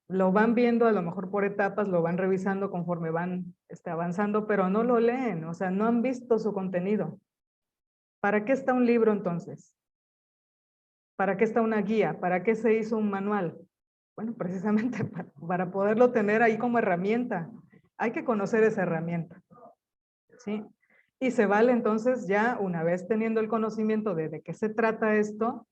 Lo van viendo a lo mejor por etapas, lo van revisando conforme van avanzando, pero no lo leen, o sea, no han visto su contenido. ¿Para qué está un libro entonces? ¿Para qué está una guía? ¿Para qué se hizo un manual? Bueno, precisamente para poderlo tener ahí como herramienta. Hay que conocer esa herramienta, ¿sí? Y se vale entonces ya una vez teniendo el conocimiento de qué se trata esto,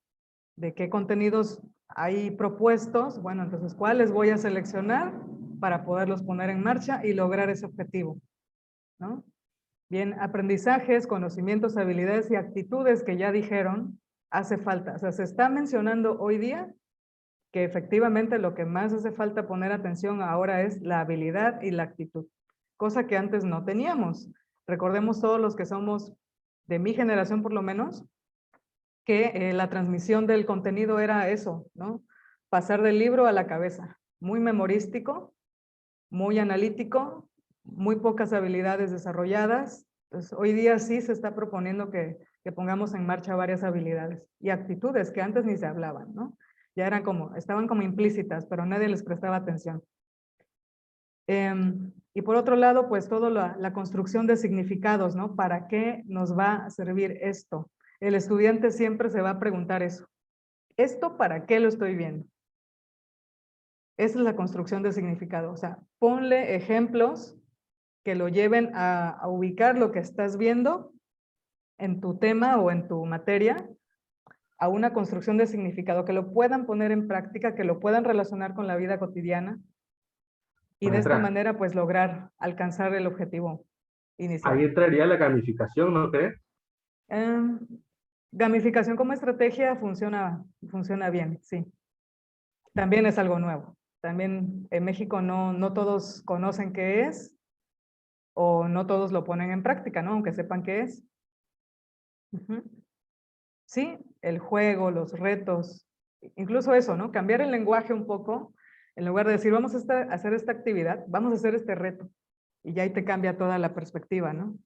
de qué contenidos hay propuestos, bueno, entonces cuáles voy a seleccionar para poderlos poner en marcha y lograr ese objetivo, ¿no? Bien, aprendizajes, conocimientos, habilidades y actitudes que ya dijeron, hace falta. O sea, se está mencionando hoy día que efectivamente lo que más hace falta poner atención ahora es la habilidad y la actitud, cosa que antes no teníamos. Recordemos todos los que somos de mi generación por lo menos, que la transmisión del contenido era eso, ¿no? Pasar del libro a la cabeza, muy memorístico, muy analítico, muy pocas habilidades desarrolladas. Entonces, hoy día sí se está proponiendo que pongamos en marcha varias habilidades y actitudes que antes ni se hablaban, ¿no? Ya eran estaban como implícitas, pero nadie les prestaba atención. Y por otro lado, pues toda la construcción de significados, ¿no? ¿Para qué nos va a servir esto? El estudiante siempre se va a preguntar eso. ¿Esto para qué lo estoy viendo? Esa es la construcción de significado. O sea, ponle ejemplos que lo lleven a ubicar lo que estás viendo en tu tema o en tu materia a una construcción de significado, que lo puedan poner en práctica, que lo puedan relacionar con la vida cotidiana y de esta manera pues lograr alcanzar el objetivo inicial. Ahí entraría la gamificación, ¿no crees? Gamificación como estrategia funciona bien, sí. También es algo nuevo. También en México no todos conocen qué es o no todos lo ponen en práctica, ¿no? Aunque sepan qué es. Sí, el juego, los retos, incluso eso, ¿no? Cambiar el lenguaje un poco, en lugar de decir, vamos a hacer esta actividad, vamos a hacer este reto. Y ya ahí te cambia toda la perspectiva, ¿no?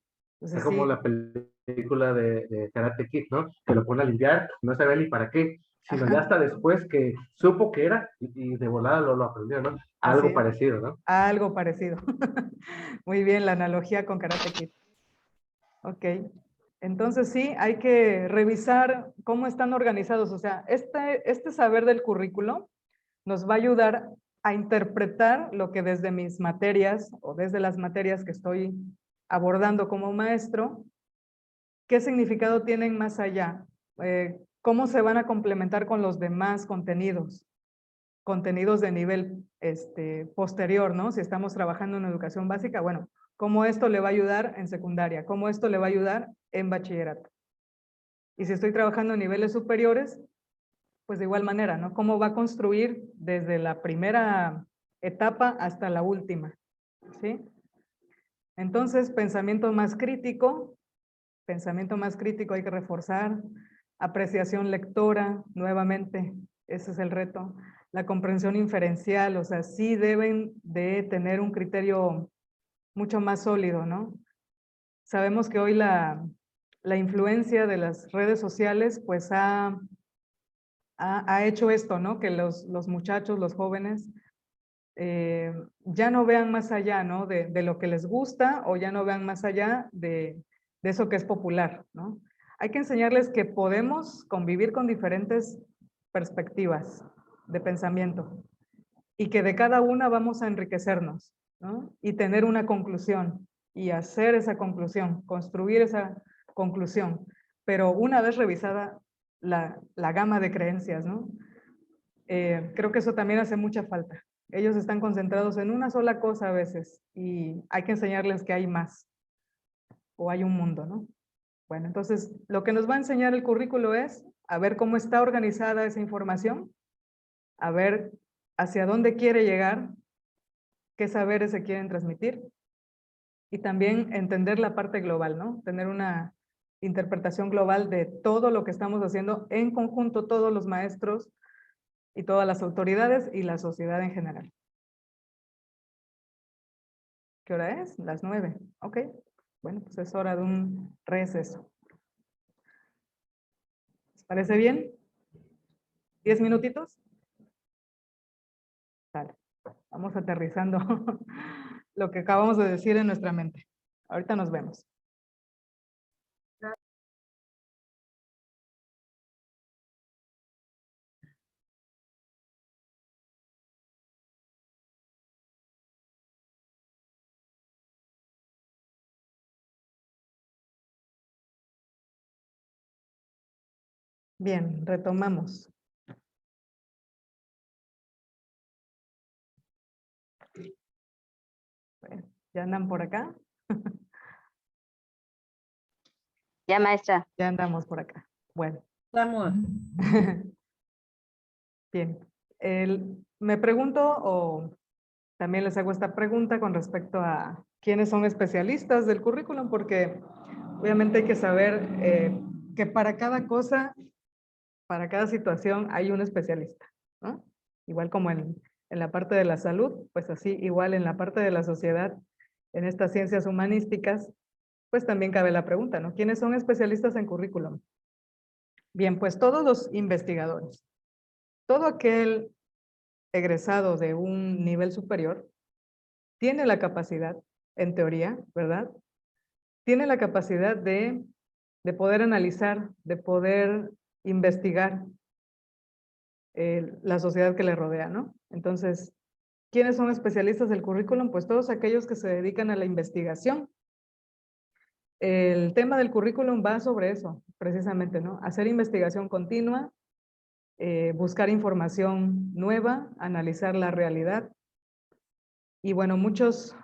Entonces, Es como sí. la película de Karate Kid, ¿no? Que lo pone a limpiar, no sabía ni para qué, sino Ajá. ya hasta después que supo que era y de volada lo aprendió, ¿no? Algo Así es. parecido, ¿no? Algo parecido. Muy bien, la analogía con Karate Kid. Ok. Entonces sí, hay que revisar cómo están organizados. O sea, este saber del currículo nos va a ayudar a interpretar lo que desde mis materias o desde las materias que estoy abordando como maestro, qué significado tienen más allá, cómo se van a complementar con los demás contenidos de nivel posterior, ¿no? Si estamos trabajando en educación básica, bueno, cómo esto le va a ayudar en secundaria, cómo esto le va a ayudar en bachillerato. Y si estoy trabajando en niveles superiores, pues de igual manera, ¿no? Cómo va a construir desde la primera etapa hasta la última, ¿sí? Entonces, pensamiento más crítico hay que reforzar, apreciación lectora, nuevamente, ese es el reto. la comprensión inferencial, o sea, sí deben de tener un criterio mucho más sólido, ¿no? Sabemos que hoy la influencia de las redes sociales, pues ha hecho esto, ¿no? Que los muchachos, los jóvenes, ya no vean más allá, ¿no? De lo que les gusta, o ya no vean más allá de eso que es popular, ¿no? Hay que enseñarles que podemos convivir con diferentes perspectivas de pensamiento y que de cada una vamos a enriquecernos, ¿no? Y tener una conclusión y hacer esa conclusión, construir esa conclusión, pero una vez revisada la gama de creencias, ¿no? Creo que eso también hace mucha falta. Ellos están concentrados en una sola cosa a veces y hay que enseñarles que hay más o hay un mundo, ¿no? Bueno, entonces lo que nos va a enseñar el currículo es a ver cómo está organizada esa información, a ver hacia dónde quiere llegar, qué saberes se quieren transmitir y también entender la parte global, ¿no? Tener una interpretación global de todo lo que estamos haciendo en conjunto, todos los maestros y todas las autoridades y la sociedad en general. ¿Qué hora es? Las 9. Ok. Bueno, pues es hora de un receso. ¿Les parece bien? ¿10 minutitos? Vale. Vamos aterrizando lo que acabamos de decir en nuestra mente. Ahorita nos vemos. Bien, retomamos. Bueno, ¿ya andan por acá? Ya, maestra. Ya andamos por acá. Bueno. Vamos. Bien. Me pregunto, o también les hago esta pregunta con respecto a quiénes son especialistas del currículum, porque obviamente hay que saber que para cada cosa, para cada situación hay un especialista, ¿no? Igual como en la parte de la salud, pues así, igual en la parte de la sociedad, en estas ciencias humanísticas, pues también cabe la pregunta, ¿no? ¿Quiénes son especialistas en currículum? Bien, pues todos los investigadores, todo aquel egresado de un nivel superior tiene la capacidad, en teoría, ¿verdad? Tiene la capacidad de poder analizar, de poder investigar la sociedad que le rodea, ¿no? Entonces, ¿quiénes son especialistas del currículum? Pues todos aquellos que se dedican a la investigación. El tema del currículum va sobre eso, precisamente, ¿no? Hacer investigación continua, buscar información nueva, analizar la realidad. Y bueno, muchos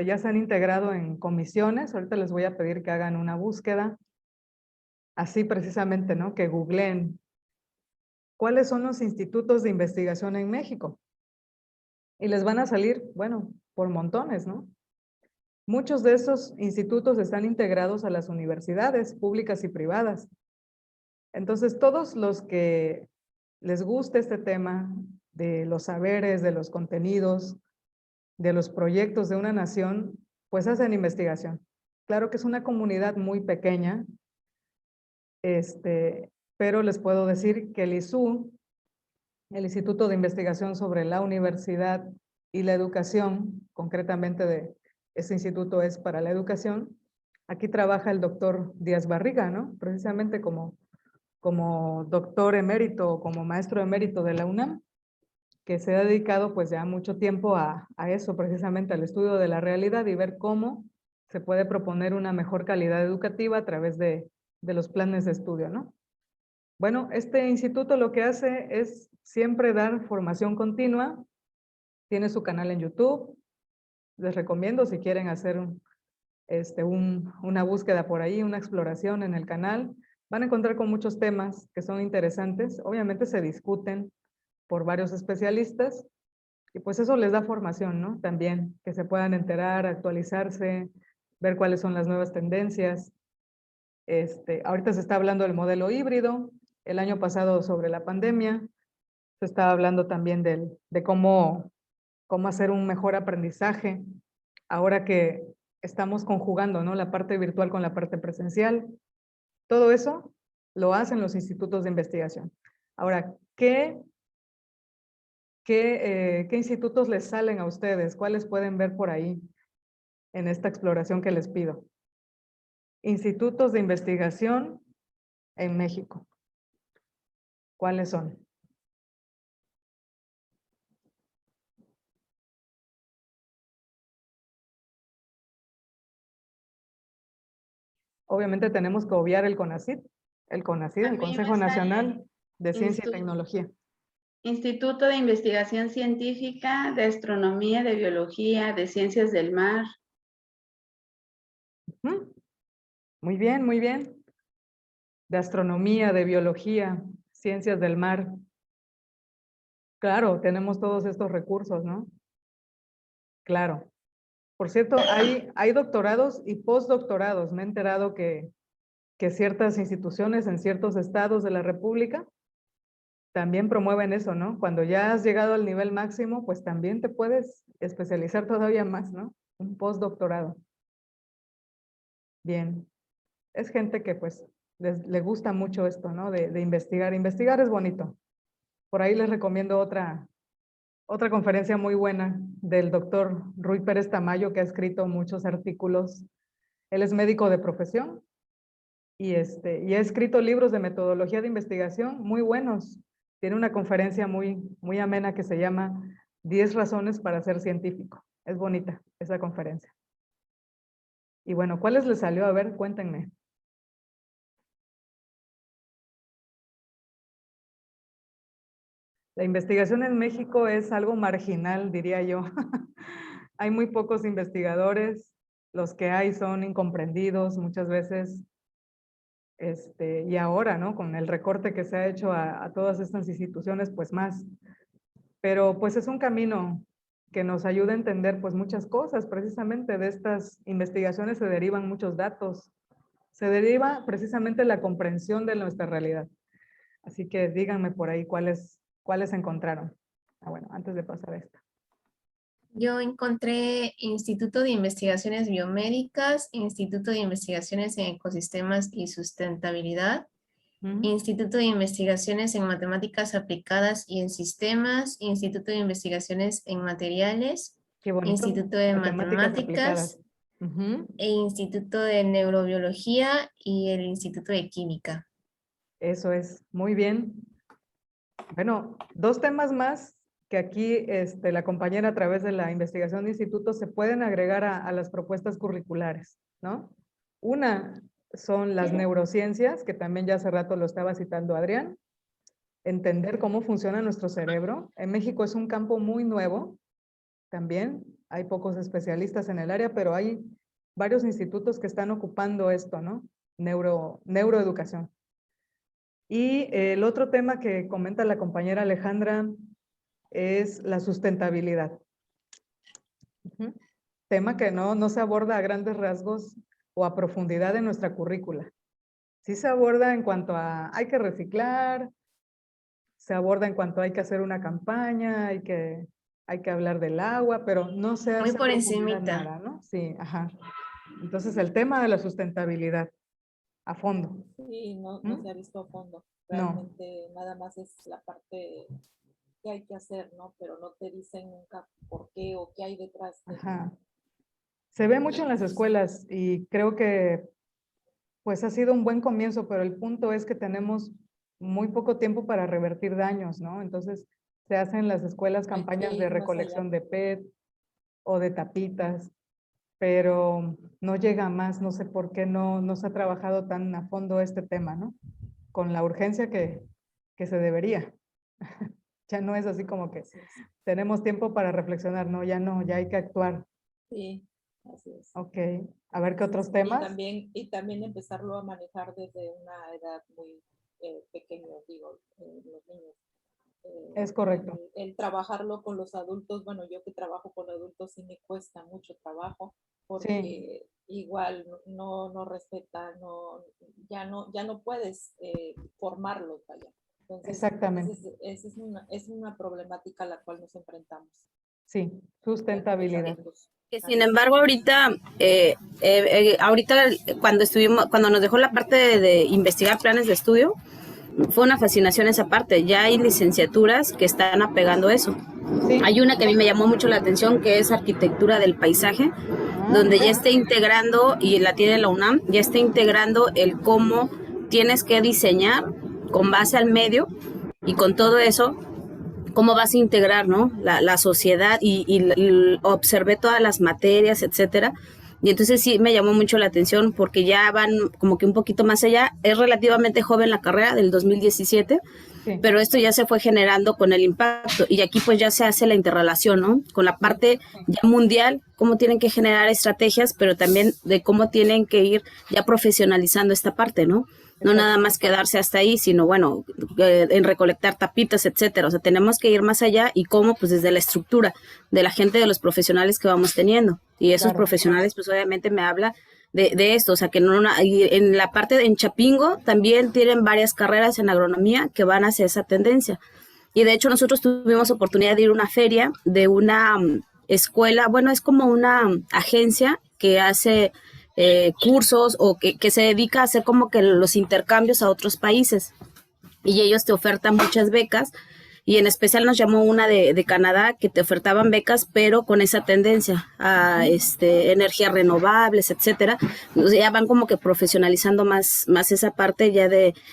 ya se han integrado en comisiones. Ahorita les voy a pedir que hagan una búsqueda. Así precisamente, ¿no? Que googleen. ¿Cuáles son los institutos de investigación en México? Y les van a salir, bueno, por montones, ¿no? Muchos de esos institutos están integrados a las universidades públicas y privadas. Entonces, todos los que les guste este tema de los saberes, de los contenidos, de los proyectos de una nación, pues hacen investigación. Claro que es una comunidad muy pequeña, pero les puedo decir que el ISU, el Instituto de Investigación sobre la Universidad y la Educación, concretamente de ese instituto es para la educación, aquí trabaja el doctor Díaz Barriga, ¿no? Precisamente como doctor emérito, como maestro emérito de la UNAM, que se ha dedicado pues ya mucho tiempo a eso, precisamente al estudio de la realidad y ver cómo se puede proponer una mejor calidad educativa a través de los planes de estudio, ¿no? Bueno, este instituto lo que hace es siempre dar formación continua, tiene su canal en YouTube, les recomiendo si quieren hacer una búsqueda por ahí, una exploración en el canal, van a encontrar con muchos temas que son interesantes, obviamente se discuten por varios especialistas y pues eso les da formación, ¿no? También que se puedan enterar, actualizarse, ver cuáles son las nuevas tendencias. Ahorita se está hablando del modelo híbrido, el año pasado sobre la pandemia, Se estaba hablando también de cómo hacer un mejor aprendizaje ahora que estamos conjugando, ¿no? La parte virtual con la parte presencial. Todo eso lo hacen los institutos de investigación. Ahora, ¿qué institutos les salen a ustedes? ¿Cuáles pueden ver por ahí en esta exploración que les pido? Institutos de investigación en México. ¿Cuáles son? Obviamente tenemos que obviar el CONACYT, el Consejo Nacional de Ciencia y Tecnología. Instituto de Investigación Científica, de Astronomía, de Biología, de Ciencias del Mar. Muy bien, muy bien. De Astronomía, de Biología, Ciencias del Mar. Claro, tenemos todos estos recursos, ¿no? Claro. Por cierto, hay doctorados y postdoctorados. Me he enterado que ciertas instituciones en ciertos estados de la República también promueven eso, ¿no? Cuando ya has llegado al nivel máximo, pues también te puedes especializar todavía más, ¿no? Un postdoctorado. Bien. Es gente que pues le gusta mucho esto, ¿no? De investigar. Investigar es bonito. Por ahí les recomiendo otra conferencia muy buena del doctor Rui Pérez Tamayo, que ha escrito muchos artículos. Él es médico de profesión y ha escrito libros de metodología de investigación muy buenos. Tiene una conferencia muy amena que se llama 10 razones para ser científico. Es bonita esa conferencia. Y bueno, ¿cuáles les salió? A ver, cuéntenme. La investigación en México es algo marginal, diría yo. Hay muy pocos investigadores, los que hay son incomprendidos muchas veces. Y ahora, ¿no? Con el recorte que se ha hecho a todas estas instituciones, pues más. Pero pues es un camino que nos ayuda a entender pues muchas cosas. Precisamente de estas investigaciones se derivan muchos datos. Se deriva precisamente la comprensión de nuestra realidad. Así que díganme por ahí cuáles encontraron. Bueno, antes de pasar a esta. Yo encontré Instituto de Investigaciones Biomédicas, Instituto de Investigaciones en Ecosistemas y Sustentabilidad, Instituto de Investigaciones en Matemáticas Aplicadas y en Sistemas, Instituto de Investigaciones en Materiales, Instituto de Matemáticas e Instituto de Neurobiología y el Instituto de Química. Eso es, muy bien. Bueno, dos temas más que aquí la compañera a través de la investigación de institutos se pueden agregar a las propuestas curriculares, ¿no? Una son las neurociencias, que también ya hace rato lo estaba citando Adrián, entender cómo funciona nuestro cerebro. En México es un campo muy nuevo, también hay pocos especialistas en el área, pero hay varios institutos que están ocupando esto, ¿no? Neuroeducación. Y el otro tema que comenta la compañera Alejandra es la sustentabilidad. Tema que no se aborda a grandes rasgos o a profundidad en nuestra currícula. Sí se aborda en cuanto a hay que reciclar, se aborda en cuanto a hay que hacer una campaña, hay que hablar del agua, pero no se hace muy por encimita nada, ¿no? Sí, ajá. Entonces el tema de la sustentabilidad a fondo. Sí, no se ha visto a fondo. Realmente nada más es la parte que hay que hacer, ¿no? Pero no te dicen nunca por qué o qué hay detrás. Ajá. Se ve mucho en las escuelas y creo que pues ha sido un buen comienzo, pero el punto es que tenemos muy poco tiempo para revertir daños, ¿no? Entonces se hacen en las escuelas campañas de recolección de PET o de tapitas, pero no llega más, no sé por qué no se ha trabajado tan a fondo este tema, ¿no? Con la urgencia que se debería. Ya no es así como que tenemos tiempo para reflexionar, no, ya hay que actuar. Sí, así es. Ok, a ver qué otros temas. Y también empezarlo a manejar desde una edad muy pequeña, digo, los niños. Es correcto. El trabajarlo con los adultos, bueno, yo que trabajo con adultos sí me cuesta mucho trabajo, porque igual no respeta, ya no puedes formarlos allá. Entonces, Exactamente. esa es una problemática a la cual nos enfrentamos. Sí, sustentabilidad. Que sin embargo, ahorita cuando nos dejó la parte de investigar planes de estudio, fue una fascinación esa parte. Ya hay licenciaturas que están apegando eso. Sí. Hay una que a mí me llamó mucho la atención, que es arquitectura del paisaje, donde ya está integrando, y la tiene la UNAM, ya está integrando el cómo tienes que diseñar con base al medio y con todo eso, cómo vas a integrar, ¿no? La sociedad y observé todas las materias, etcétera. Y entonces sí me llamó mucho la atención porque ya van como que un poquito más allá. Es relativamente joven la carrera, del 2017, sí, pero esto ya se fue generando con el impacto y aquí pues ya se hace la interrelación, ¿no? Con la parte ya mundial, cómo tienen que generar estrategias, pero también de cómo tienen que ir ya profesionalizando esta parte, ¿no? No nada más quedarse hasta ahí, sino bueno, en recolectar tapitas, etcétera. O sea, tenemos que ir más allá y cómo, pues desde la estructura de la gente, de los profesionales que vamos teniendo. Y esos Claro. profesionales, pues obviamente me habla de esto, o sea, que no, y en la parte en Chapingo también tienen varias carreras en agronomía que van hacia esa tendencia. Y de hecho nosotros tuvimos oportunidad de ir a una feria de una escuela, bueno, es como una agencia que hace cursos o que se dedica a hacer como que los intercambios a otros países y ellos te ofertan muchas becas y en especial nos llamó una de Canadá que te ofertaban becas pero con esa tendencia a energías renovables, etcétera. O sea, ya van como que profesionalizando más esa parte ya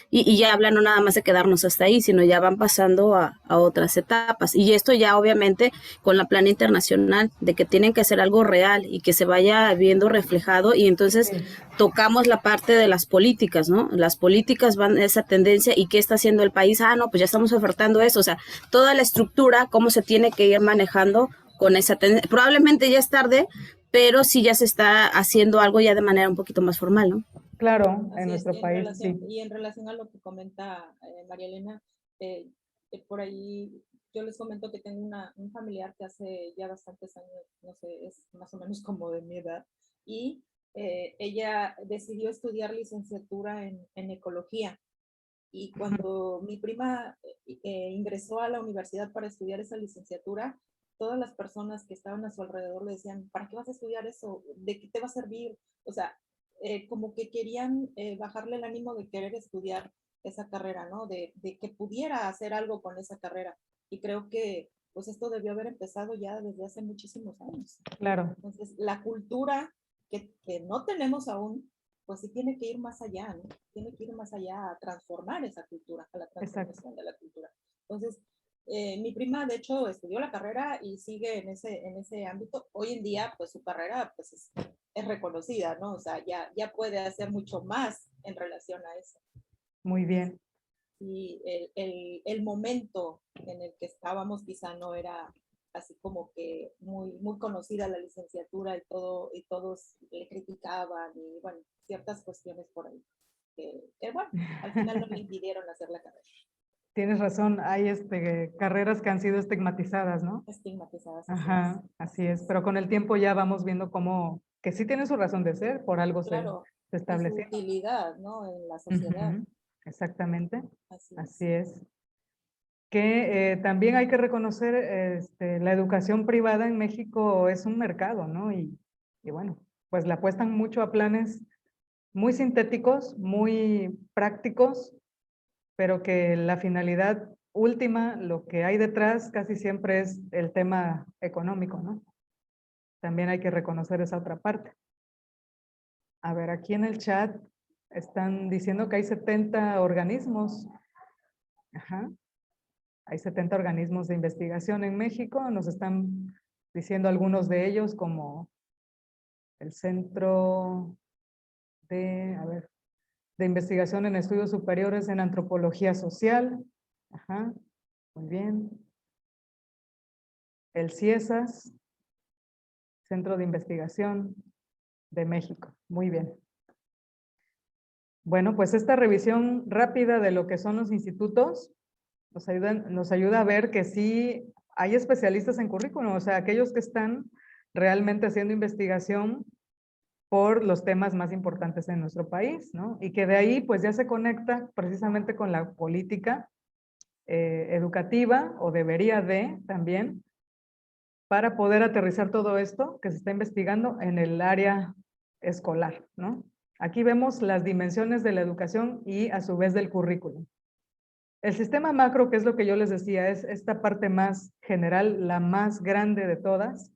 y ya hablan no nada más de quedarnos hasta ahí, sino ya van pasando a otras etapas. Y esto ya obviamente con la plana internacional de que tienen que hacer algo real y que se vaya viendo reflejado y entonces tocamos la parte de las políticas, ¿no? Las políticas van a esa tendencia y qué está haciendo el país. No, pues ya estamos ofertando eso, o sea, toda la estructura, cómo se tiene que ir manejando con esa tendencia. Probablemente ya es tarde, pero sí ya se está haciendo algo ya de manera un poquito más formal, ¿no? Claro, Así en es, nuestro país, sí. Y en relación a lo que comenta María Elena, por ahí yo les comento que tengo un familiar que hace ya bastantes años, no sé, es más o menos como de mi edad, y ella decidió estudiar licenciatura en ecología. Y cuando mi prima ingresó a la universidad para estudiar esa licenciatura, todas las personas que estaban a su alrededor le decían, ¿para qué vas a estudiar eso? ¿De qué te va a servir? O sea, como que querían bajarle el ánimo de querer estudiar esa carrera, ¿no? De que pudiera hacer algo con esa carrera. Y creo que pues esto debió haber empezado ya desde hace muchísimos años. Claro. Entonces, la cultura que no tenemos aún, pues sí tiene que ir más allá, ¿no? Tiene que ir más allá a transformar esa cultura, a la transformación de la cultura. Entonces, mi prima, de hecho, estudió la carrera y sigue en ese ámbito. Hoy en día, pues su carrera pues, es reconocida, ¿no? O sea, ya puede hacer mucho más en relación a eso. Muy bien. Y el momento en el que estábamos quizá no era así como que muy conocida la licenciatura y todos le criticaban y bueno, ciertas cuestiones por ahí que bueno, al final no le impidieron hacer la carrera. Tienes razón, hay carreras que han sido estigmatizadas, ¿no? Estigmatizadas. Ajá, así es, pero con el tiempo ya vamos viendo cómo, que sí tienen su razón de ser, por algo claro, se estableció. su utilidad, ¿no? En la sociedad. Exactamente, así es. Que también hay que reconocer, la educación privada en México es un mercado, ¿no? Y bueno, pues le apuestan mucho a planes muy sintéticos, muy prácticos, pero que la finalidad última, lo que hay detrás casi siempre es el tema económico, ¿no? También hay que reconocer esa otra parte. A ver, aquí en el chat están diciendo que hay 70 organismos. Ajá. Hay 70 organismos de investigación en México. Nos están diciendo algunos de ellos como el Centro de Investigación en Estudios Superiores en Antropología Social. Ajá, muy bien. El CIESAS, Centro de Investigación de México. Muy bien. Bueno, pues esta revisión rápida de lo que son los institutos nos ayuda a ver que sí hay especialistas en currículum, o sea, aquellos que están realmente haciendo investigación por los temas más importantes en nuestro país, ¿no? Y que de ahí pues ya se conecta precisamente con la política educativa, o debería de también, para poder aterrizar todo esto que se está investigando en el área escolar, ¿no? Aquí vemos las dimensiones de la educación y a su vez del currículum. El sistema macro, que es lo que yo les decía, es esta parte más general, la más grande de todas.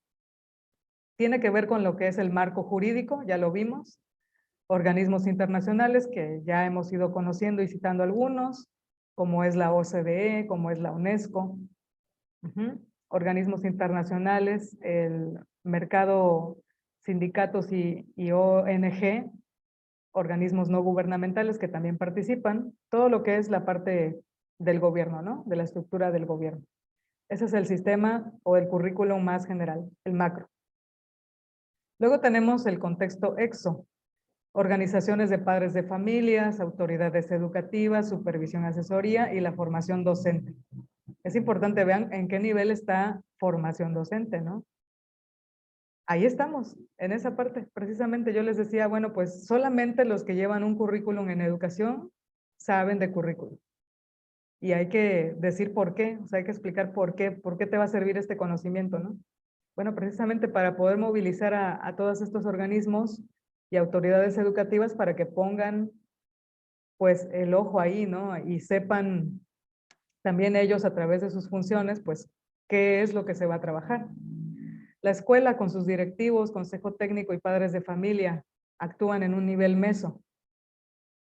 Tiene que ver con lo que es el marco jurídico, ya lo vimos. Organismos internacionales que ya hemos ido conociendo y citando algunos, como es la OCDE, como es la UNESCO. Organismos internacionales, el mercado, sindicatos y ONG, organismos no gubernamentales que también participan, todo lo que es la parte del gobierno, ¿no? De la estructura del gobierno. Ese es el sistema o el currículum más general, el macro. Luego tenemos el contexto exo, organizaciones de padres de familias, autoridades educativas, supervisión, asesoría y la formación docente. Es importante, vean en qué nivel está formación docente, ¿no? Ahí estamos, en esa parte. Precisamente yo les decía, bueno, pues solamente los que llevan un currículum en educación saben de currículum. Y hay que decir por qué, o sea, hay que explicar por qué te va a servir este conocimiento, ¿no? Bueno, precisamente para poder movilizar a todos estos organismos y autoridades educativas para que pongan, pues, el ojo ahí, ¿no? Y sepan también ellos a través de sus funciones, pues, qué es lo que se va a trabajar. La escuela con sus directivos, consejo técnico y padres de familia actúan en un nivel meso.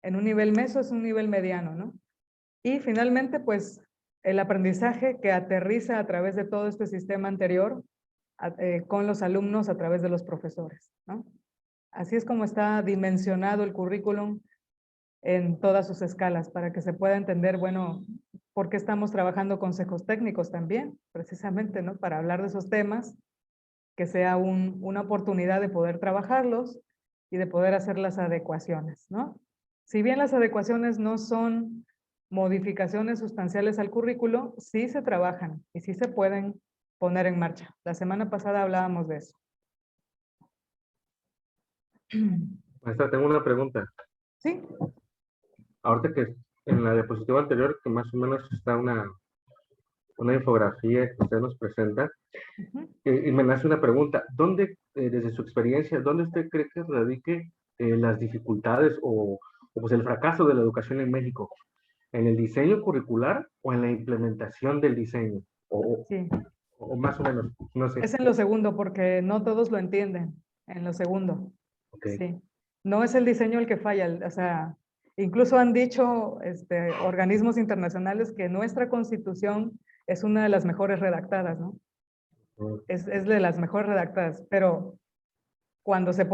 En un nivel meso es un nivel mediano, ¿no? Y finalmente, pues, el aprendizaje que aterriza a través de todo este sistema anterior con los alumnos a través de los profesores, ¿no? Así es como está dimensionado el currículum en todas sus escalas, para que se pueda entender, bueno, por qué estamos trabajando consejos técnicos también, precisamente, ¿no? Para hablar de esos temas, que sea una oportunidad de poder trabajarlos y de poder hacer las adecuaciones, ¿no? Si bien las adecuaciones no son modificaciones sustanciales al currículo, sí se trabajan y sí se pueden poner en marcha. La semana pasada hablábamos de eso. Maestra, tengo una pregunta. Sí. Ahorita que en la diapositiva anterior, que más o menos está una infografía que usted nos presenta, y me nace una pregunta. ¿Dónde, desde su experiencia, dónde usted cree que radique las dificultades o pues el fracaso de la educación en México? ¿En el diseño curricular o en la implementación del diseño? Sí. O más o menos, no sé. Es en lo segundo, porque no todos lo entienden, en lo segundo. Okay. Sí. No es el diseño el que falla, o sea, incluso han dicho organismos internacionales que nuestra Constitución es una de las mejores redactadas, ¿no? Es de las mejores redactadas, pero cuando se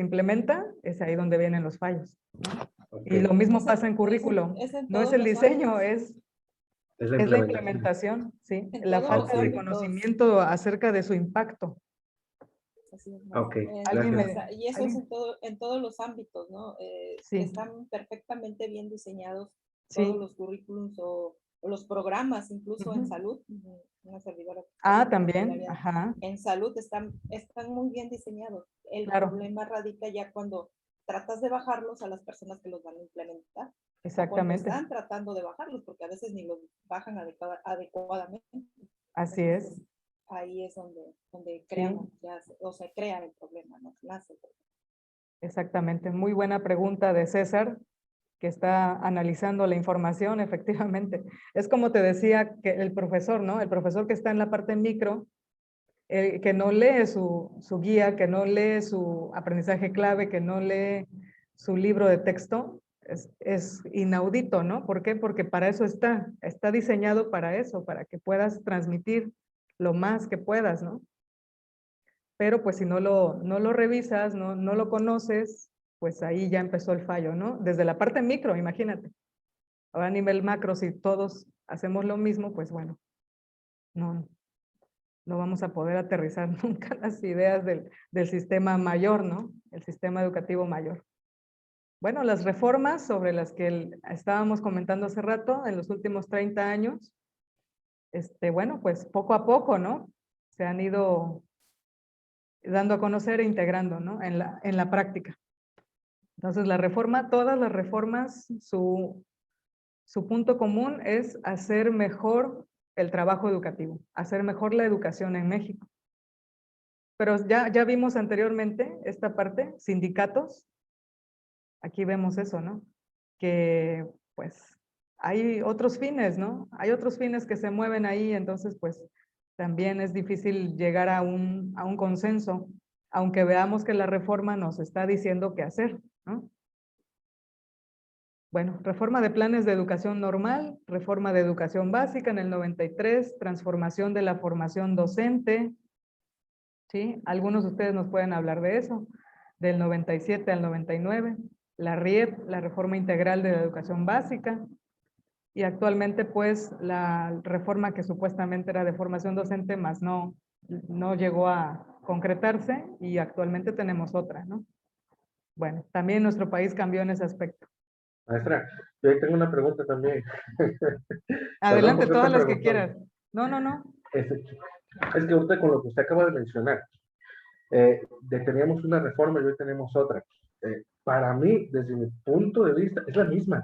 implementa, es ahí donde vienen los fallos, ¿no? Okay. Y lo mismo pasa en currículo. No es el diseño, es la implementación, sí. La falta de conocimiento acerca de su impacto. Así es, ¿no? Okay, y eso es en todos los ámbitos, ¿no? Sí. Están perfectamente bien diseñados todos los currículums o los programas, incluso en salud. Una servidora. También. Ajá. En salud están muy bien diseñados. El problema radica ya cuando tratas de bajarlos a las personas que los van a implementar. Exactamente. Cuando están tratando de bajarlos, porque a veces ni los bajan adecuadamente. Así es. Ahí es donde creamos, o se crea el problema, ¿no? Nace el problema. Exactamente. Muy buena pregunta de César, que está analizando la información, efectivamente. Es como te decía que el profesor, ¿no? El profesor que está en la parte micro, que no lee su guía, que no lee su aprendizaje clave, que no lee su libro de texto, es inaudito, ¿no? ¿Por qué? Porque para eso está diseñado para eso, para que puedas transmitir lo más que puedas, ¿no? Pero pues si no lo revisas, no lo conoces, pues ahí ya empezó el fallo, ¿no? Desde la parte micro, imagínate. Ahora a nivel macro, si todos hacemos lo mismo, pues bueno, no vamos a poder aterrizar nunca las ideas del sistema mayor, ¿no? El sistema educativo mayor. Bueno, las reformas sobre las que estábamos comentando hace rato, en los últimos 30 años, bueno, pues poco a poco, ¿no? Se han ido dando a conocer e integrando, ¿no? En la práctica. Entonces, todas las reformas, su su punto común es hacer mejor el trabajo educativo, hacer mejor la educación en México. Pero ya vimos anteriormente esta parte, sindicatos, aquí vemos eso, ¿no? Que pues hay otros fines, ¿no? Hay otros fines que se mueven ahí, entonces pues también es difícil llegar a un consenso, aunque veamos que la reforma nos está diciendo qué hacer, ¿no? Bueno, reforma de planes de educación normal, reforma de educación básica en el 93, transformación de la formación docente, ¿sí? Algunos de ustedes nos pueden hablar de eso, del 97 al 99, la RIEP, la reforma integral de la educación básica, y actualmente pues la reforma que supuestamente era de formación docente, más no llegó a concretarse, y actualmente tenemos otra, ¿no? Bueno, también nuestro país cambió en ese aspecto. Maestra, yo ahí tengo una pregunta también. Perdón Adelante, por todas esta las que pregunta. quieras. No. Es que ahorita con lo que usted acaba de mencionar, teníamos una reforma y hoy tenemos otra. Para mí, desde mi punto de vista, es la misma.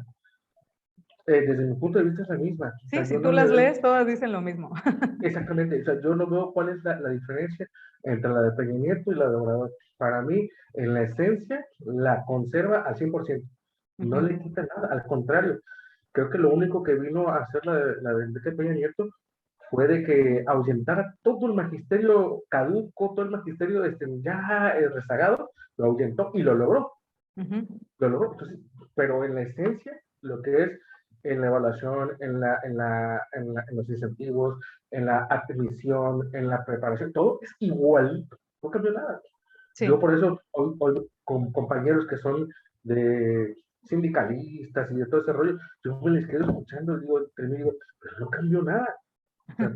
Desde mi punto de vista es la misma. O Sí, sea, si yo tú no le las veo- lees, todas dicen lo mismo. Exactamente, o sea, yo no veo cuál es la diferencia entre la de Peña Nieto y la de Obrador. Para mí, en la esencia, la conserva al 100%. No le quita nada, al contrario. Creo que lo único que vino a hacer la de Enrique Peña Nieto fue de que ahuyentara todo el magisterio caduco, todo el magisterio ya rezagado, lo ahuyentó y lo logró. Lo logró. Entonces, pero en la esencia, lo que es en la evaluación, en los incentivos, en la admisión, en la preparación, todo es igualito, no cambió nada. Sí. Yo por eso, hoy con compañeros que son de sindicalistas y de todo ese rollo, yo me les quedo escuchando y digo, pero no cambió nada. O sea,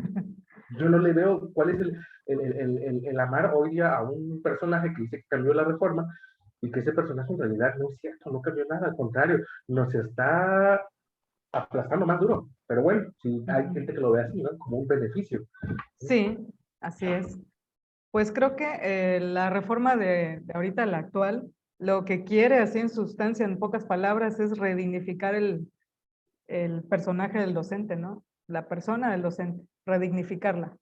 yo no le veo cuál es el amar hoy día a un personaje que dice que cambió la reforma, y que ese personaje en realidad no es cierto, no cambió nada, al contrario, nos está aplastando más duro. Pero bueno, si hay gente que lo ve así, ¿no? Como un beneficio. Sí, así es. Pues creo que la reforma de ahorita, la actual, lo que quiere, así en sustancia, en pocas palabras, es redignificar el personaje del docente, ¿no? La persona del docente, redignificarla.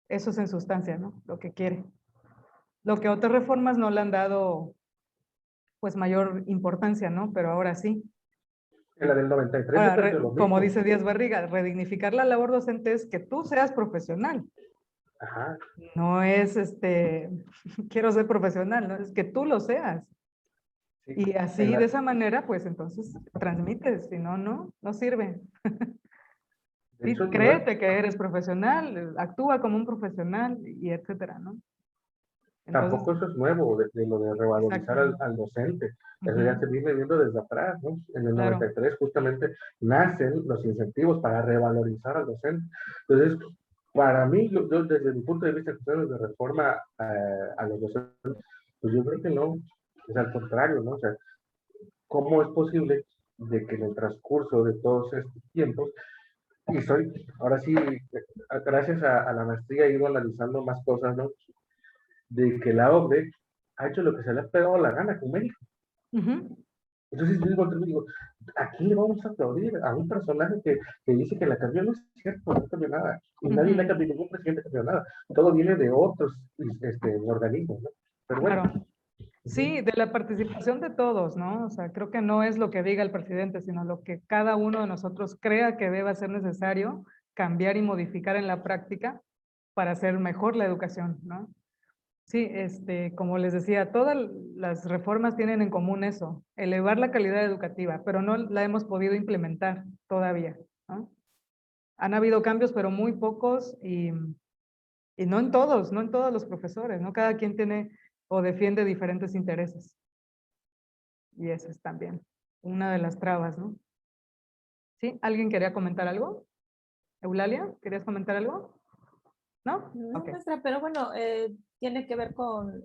Eso es en sustancia, ¿no? Lo que quiere. Lo que otras reformas no le han dado, pues, mayor importancia, ¿no? Pero ahora sí. En la del 93 Ahora, se perdió lo como mismo. dice Díaz Barriga, redignificar la labor docente es que tú seas profesional. Ajá. No es quiero ser profesional, ¿no? Es que tú lo seas. Sí, Y así, de esa manera, pues entonces transmites, si no, no sirve. De Sí, hecho, no es- créete que eres profesional, actúa como un profesional y etcétera, ¿no? Entonces, tampoco eso es nuevo, de lo de revalorizar exacto. al docente. Eso ya se viene viendo desde atrás, ¿no? En el Claro. 93 justamente nacen los incentivos para revalorizar al docente. Entonces, para mí, yo desde mi punto de vista de reforma a los docentes, pues yo creo que no, es al contrario, ¿no? O sea, ¿cómo es posible de que en el transcurso de todos estos tiempos, y ahora sí, gracias a la maestría he ido analizando más cosas, ¿no? De que la OCDE ha hecho lo que se le ha pegado la gana con México. Entonces yo digo, ¿a quién le vamos a aplaudir? A un personaje que dice que la cambió. No es cierto, no cambió nada. Y nadie le cambió, ningún presidente cambió nada. Todo viene de otros organismos, ¿no? Pero bueno. Claro. Sí, de la participación de todos, ¿no? O sea, creo que no es lo que diga el presidente, sino lo que cada uno de nosotros crea que deba ser necesario cambiar y modificar en la práctica para hacer mejor la educación, ¿no? Sí, como les decía, todas las reformas tienen en común eso, elevar la calidad educativa, pero no la hemos podido implementar todavía, ¿no? Han habido cambios, pero muy pocos y no en todos los profesores, ¿no? Cada quien tiene o defiende diferentes intereses. Y esa es también una de las trabas, ¿no? ¿Sí? ¿Alguien quería comentar algo? Eulalia, ¿querías comentar algo? ¿No? No, Ok. maestra, pero bueno, tiene que ver con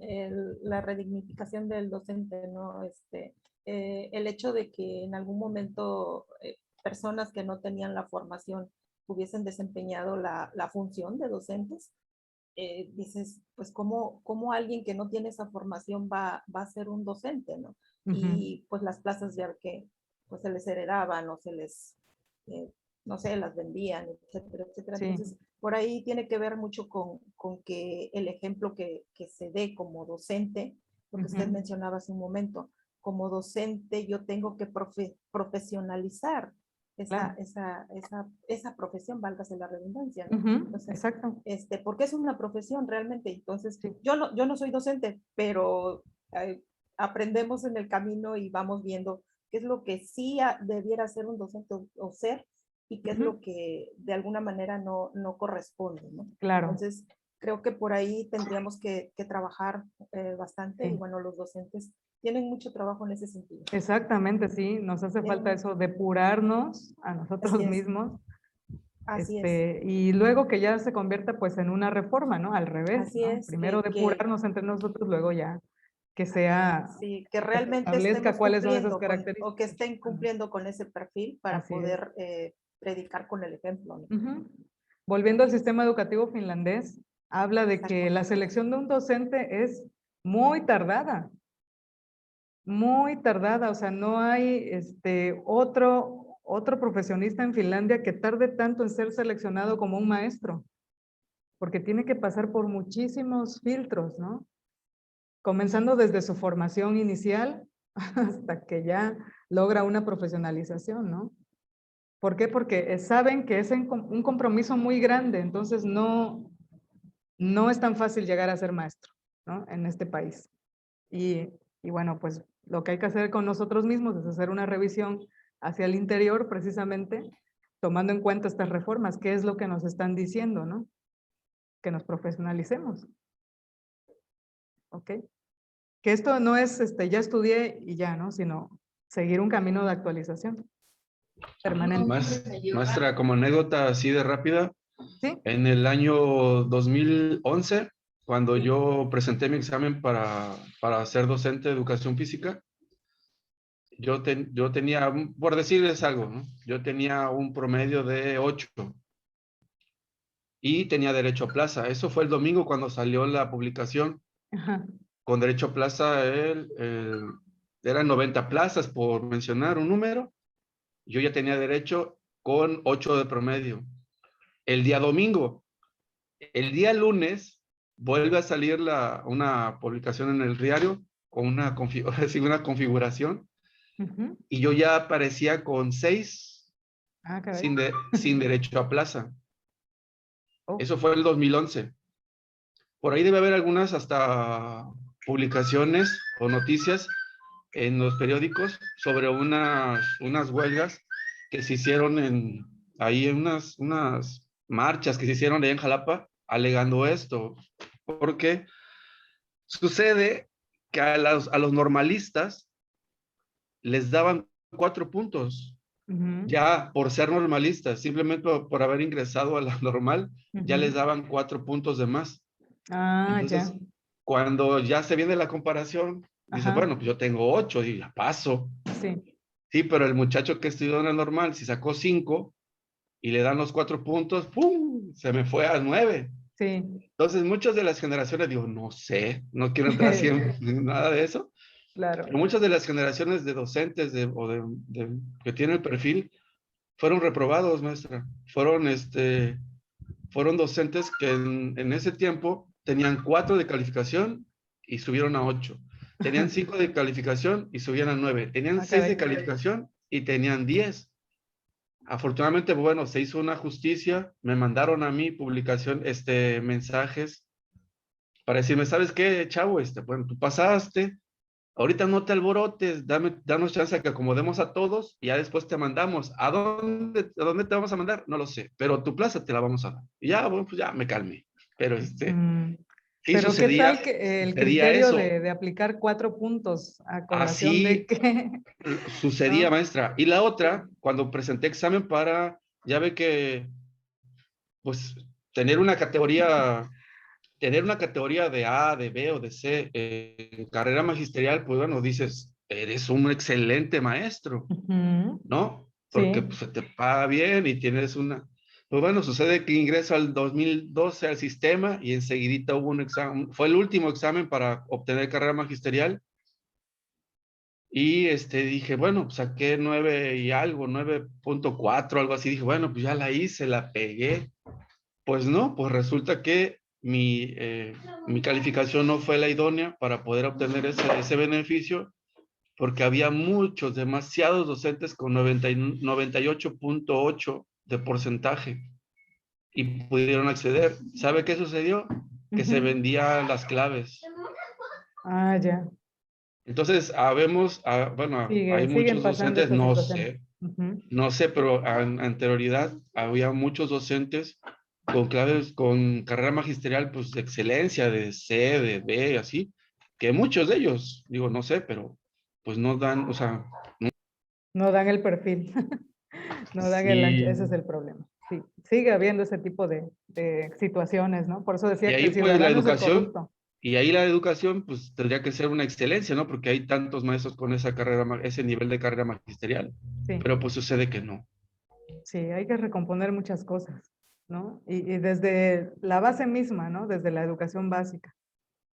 la redignificación del docente, ¿no? El hecho de que en algún momento personas que no tenían la formación hubiesen desempeñado la función de docentes, dices, pues ¿cómo alguien que no tiene esa formación va a ser un docente, ¿no? Y pues las plazas ya que pues se les heredaban o se les no sé, las vendían, etcétera, etcétera. Sí. Entonces, por ahí tiene que ver mucho con que el ejemplo que se dé como docente, lo que usted Ujú. mencionaba hace un momento, como docente yo tengo que profesionalizar Claro. esa profesión, válgase la redundancia, ¿no? Ujú, Entonces, exacto. porque es una profesión realmente. Entonces, Sí. yo no soy docente, pero aprendemos en el camino y vamos viendo qué es lo que sí debiera ser un docente o ser, y qué es Ujú. lo que de alguna manera no corresponde, ¿no? Claro. Entonces, creo que por ahí tendríamos que trabajar bastante, y Sí. bueno, los docentes tienen mucho trabajo en ese sentido. Exactamente, sí, nos hace Tienen falta mucho. eso, depurarnos a nosotros Así es. mismos, Así es. y luego que ya se convierta pues en una reforma, ¿no? Al revés, Así ¿no? es, Primero depurarnos entre nosotros, luego ya que sea, sí, que que se realmente establezca estemos cuáles son esas cumpliendo características. o que estén cumpliendo con ese perfil para Así es. poder predicar con el ejemplo, ¿no? Ujú. Volviendo al sistema educativo finlandés, habla de que la selección de un docente es muy tardada, o sea, no hay otro profesionista en Finlandia que tarde tanto en ser seleccionado como un maestro, porque tiene que pasar por muchísimos filtros, ¿no? Comenzando desde su formación inicial hasta que ya logra una profesionalización, ¿no? ¿Por qué? Porque saben que es un compromiso muy grande, entonces no es tan fácil llegar a ser maestro, ¿no? En este país. Y bueno, pues lo que hay que hacer con nosotros mismos es hacer una revisión hacia el interior, precisamente, tomando en cuenta estas reformas. ¿Qué es lo que nos están diciendo, no? Que nos profesionalicemos. ¿Ok? Que esto no es, ya estudié y ya, ¿no? Sino seguir un camino de actualización permanente. Maestra, como anécdota así de rápida, ¿Sí? en el año 2011, cuando yo presenté mi examen para ser docente de educación física, yo tenía, por decirles algo, ¿no? Yo tenía un promedio de 8 y tenía derecho a plaza. Eso fue el domingo cuando salió la publicación. Ajá. Con derecho a plaza, eran 90 plazas, por mencionar un número. Yo ya tenía derecho con 8 de promedio. El día domingo. El día lunes vuelve a salir una publicación en el diario con una configuración, Ujú. y yo ya aparecía con 6 Ah, caray. sin derecho a plaza. Oh. Eso fue el 2011. Por ahí debe haber algunas hasta publicaciones o noticias en los periódicos sobre unas huelgas que se hicieron ahí en unas marchas que se hicieron ahí en Jalapa, alegando esto. Porque sucede que a los normalistas les daban 4 puntos, Ujú. ya por ser normalistas, simplemente por haber ingresado a la normal, ya les Ujú. daban 4 puntos de más. Ah, Entonces, ya. cuando ya se viene la comparación, dice, Ajá. bueno, pues yo tengo 8 y la paso. Sí. Sí, pero el muchacho que estudió en la normal, si sacó 5 y le dan los 4 puntos, ¡pum! Se me fue a 9. Sí. Entonces, muchas de las generaciones, digo, no sé, no quiero entrar así en nada de eso, Claro. pero muchas de las generaciones de docentes que tienen el perfil fueron reprobados, maestra. Fueron docentes que en ese tiempo tenían 4 de calificación y subieron a 8. Tenían 5 de calificación y subían a 9. Tenían Ah, 6 de caray. calificación y tenían 10. Afortunadamente, bueno, se hizo una justicia, me mandaron a mí mensajes para decirme, ¿sabes qué, chavo? Bueno, tú pasaste, ahorita no te alborotes, danos chance a que acomodemos a todos y ya después te mandamos. ¿A dónde te vamos a mandar? No lo sé, pero tu plaza te la vamos a dar. Y ya, bueno, pues ya me calmé. Pero sí Pero ¿qué sucedía, tal que el sucedía criterio eso. de aplicar 4 puntos a colación de Así que sucedía, ¿no? maestra. Y la otra, cuando presenté examen ya ve que, pues, tener una categoría de A, de B o de C en carrera magisterial, pues bueno, dices, eres un excelente maestro, Ujú. ¿no? Porque Sí. pues, se te paga bien y tienes Pues bueno, sucede que ingreso al 2012 al sistema y enseguidita hubo un examen, fue el último examen para obtener carrera magisterial. Y dije, bueno, pues saqué 9 y algo, 9.4, algo así. Dije, bueno, pues ya la hice, la pegué. Pues no, pues resulta que mi calificación no fue la idónea para poder obtener ese beneficio, porque había muchos, demasiados docentes con 98.8 de porcentaje y pudieron acceder. ¿Sabe qué sucedió? Que se vendían las claves. Ah, ya. Entonces, bueno, hay Siguen muchos pasando docentes, estas no situaciones. sé, Ujú. no sé, pero en anterioridad había muchos docentes con claves, con carrera magisterial, pues de excelencia, de C, de B, así, que muchos de ellos, digo, no sé, pero pues no dan, o sea, No dan el perfil. No dan el ancho. sí. Ese es el problema. Sí, sigue habiendo ese tipo de situaciones, ¿no? Por eso Y decía que ahí el pues la ciudadano es el educación, corrupto. y ahí la educación, pues tendría que ser una excelencia, ¿no? Porque hay tantos maestros con esa carrera, ese nivel de carrera magisterial, Sí, pero pues sucede que no. sí, hay que recomponer muchas cosas, ¿no? Y desde la base misma, ¿no? Desde la educación básica,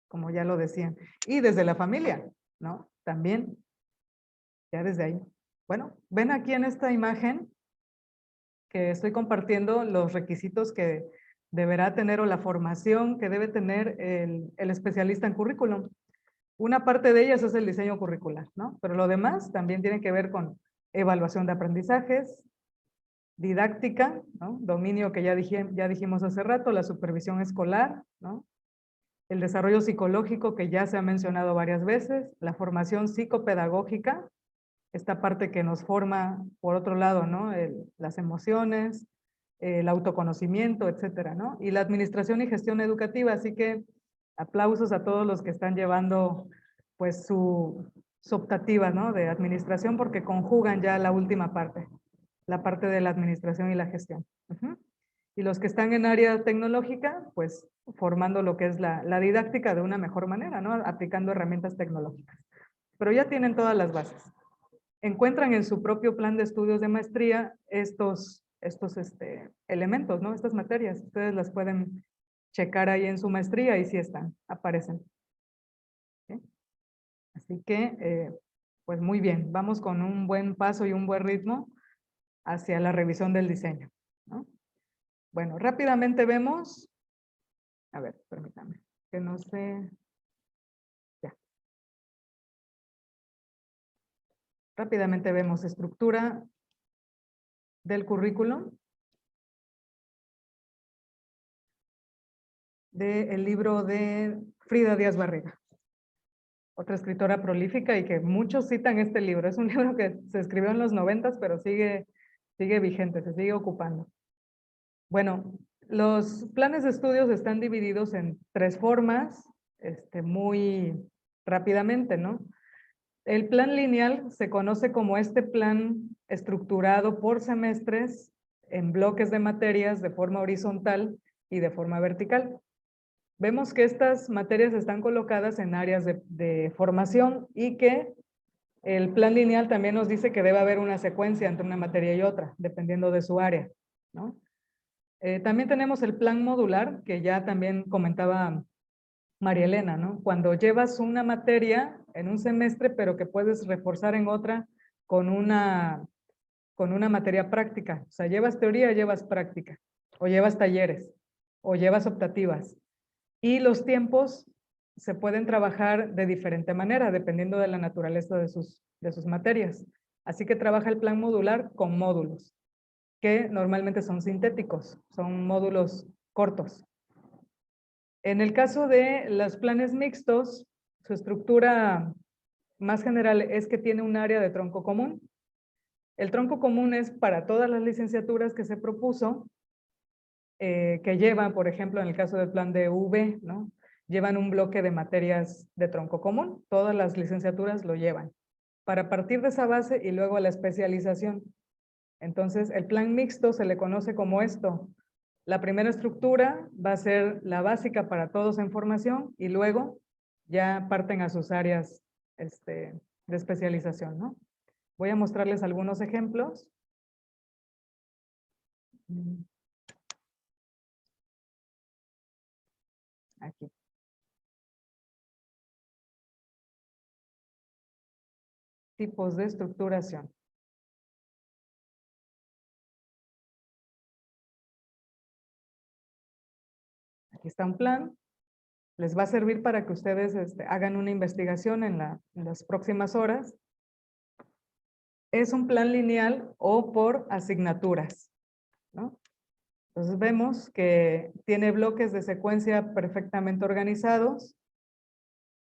como ya lo decían. Y desde la familia, ¿no? También, ya desde ahí. Bueno, ven aquí en esta imagen que estoy compartiendo los requisitos que deberá tener o la formación que debe tener el especialista en currículum. Una parte de ellas es el diseño curricular, ¿no? Pero lo demás también tiene que ver con evaluación de aprendizajes, didáctica, ¿no? Dominio que ya dijimos hace rato, la supervisión escolar, ¿no? El desarrollo psicológico que ya se ha mencionado varias veces, la formación psicopedagógica, esta parte que nos forma, por otro lado, ¿no? Las emociones, el autoconocimiento, etcétera, ¿no? Y la administración y gestión educativa, así que aplausos a todos los que están llevando, pues, su optativa, ¿no? De administración, porque conjugan ya la última parte, la parte de la administración y la gestión. Ujú. Y los que están en área tecnológica, pues, formando lo que es la didáctica de una mejor manera, ¿no? Aplicando herramientas tecnológicas. Pero ya tienen todas las bases. Encuentran en su propio plan de estudios de maestría estos elementos, ¿no? Estas materias. Ustedes las pueden checar ahí en su maestría y sí están, aparecen. ¿Sí? Así que, pues muy bien, vamos con un buen paso y un buen ritmo hacia la revisión del diseño, ¿no? Bueno, rápidamente vemos, a ver, permítame, que no sé, ya. Rápidamente vemos estructura del currículum del libro de Frida Díaz Barriga, otra escritora prolífica y que muchos citan este libro. Es un libro que se escribió en los 90, pero sigue vigente, se sigue ocupando. Bueno, los planes de estudios están divididos en 3 formas, muy rápidamente, ¿no? El plan lineal se conoce como este plan estructurado por semestres en bloques de materias de forma horizontal y de forma vertical. Vemos que estas materias están colocadas en áreas de formación y que el plan lineal también nos dice que debe haber una secuencia entre una materia y otra, dependiendo de su área, ¿no? También tenemos el plan modular, que ya también comentaba María Elena, ¿no? Cuando llevas una materia en un semestre, pero que puedes reforzar en otra con una materia práctica. O sea, llevas teoría, llevas práctica, o llevas talleres, o llevas optativas. Y los tiempos se pueden trabajar de diferente manera, dependiendo de la naturaleza de sus materias. Así que trabaja el plan modular con módulos, que normalmente son sintéticos, son módulos cortos. En el caso de los planes mixtos, su estructura más general es que tiene un área de tronco común. El tronco común es para todas las licenciaturas que se propuso, que llevan, por ejemplo, en el caso del plan de UV, ¿no? Llevan un bloque de materias de tronco común. Todas las licenciaturas lo llevan. Para partir de esa base y luego la especialización. Entonces, el plan mixto se le conoce como esto. La primera estructura va a ser la básica para todos en formación y luego ya parten a sus áreas de especialización, ¿no? Voy a mostrarles algunos ejemplos. Aquí. tipos de estructuración. Aquí está un plan. Les va a servir para que ustedes hagan una investigación en las próximas horas. Es un plan lineal o por asignaturas, ¿no? Entonces vemos que tiene bloques de secuencia perfectamente organizados,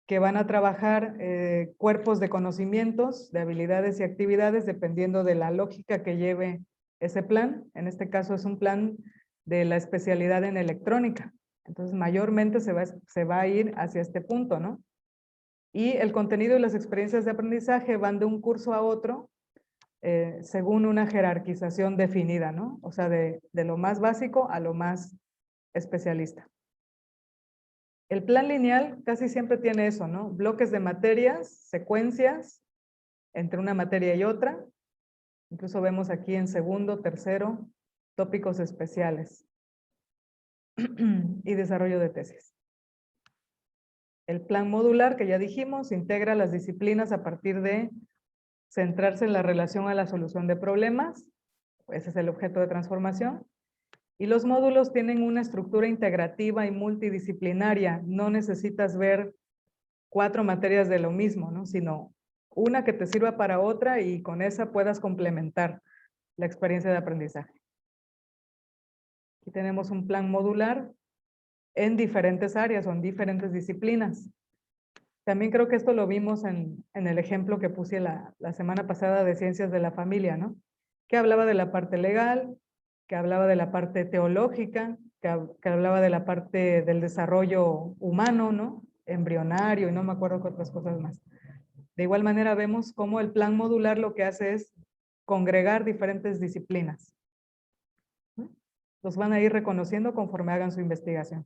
que van a trabajar cuerpos de conocimientos, de habilidades y actividades, dependiendo de la lógica que lleve ese plan. En este caso es un plan de la especialidad en electrónica. Entonces, mayormente se va a ir hacia este punto, ¿no? Y el contenido y las experiencias de aprendizaje van de un curso a otro según una jerarquización definida, ¿no? O sea, de lo más básico a lo más especialista. El plan lineal casi siempre tiene eso, ¿no? Bloques de materias, secuencias entre una materia y otra. Incluso vemos aquí en segundo, tercero, tópicos especiales. Y desarrollo de tesis. El plan modular, que ya dijimos, integra las disciplinas a partir de centrarse en la relación a la solución de problemas. Ese es el objeto de transformación. Y los módulos tienen una estructura integrativa y multidisciplinaria. No necesitas ver 4 materias de lo mismo, ¿no? Sino una que te sirva para otra y con esa puedas complementar la experiencia de aprendizaje. Aquí tenemos un plan modular en diferentes áreas o en diferentes disciplinas. También creo que esto lo vimos en el ejemplo que puse la semana pasada de ciencias de la familia, ¿no? Que hablaba de la parte legal, que hablaba de la parte teológica, que hablaba de la parte del desarrollo humano, ¿no? Embrionario y no me acuerdo qué otras cosas más. De igual manera vemos cómo el plan modular lo que hace es congregar diferentes disciplinas. Los van a ir reconociendo conforme hagan su investigación.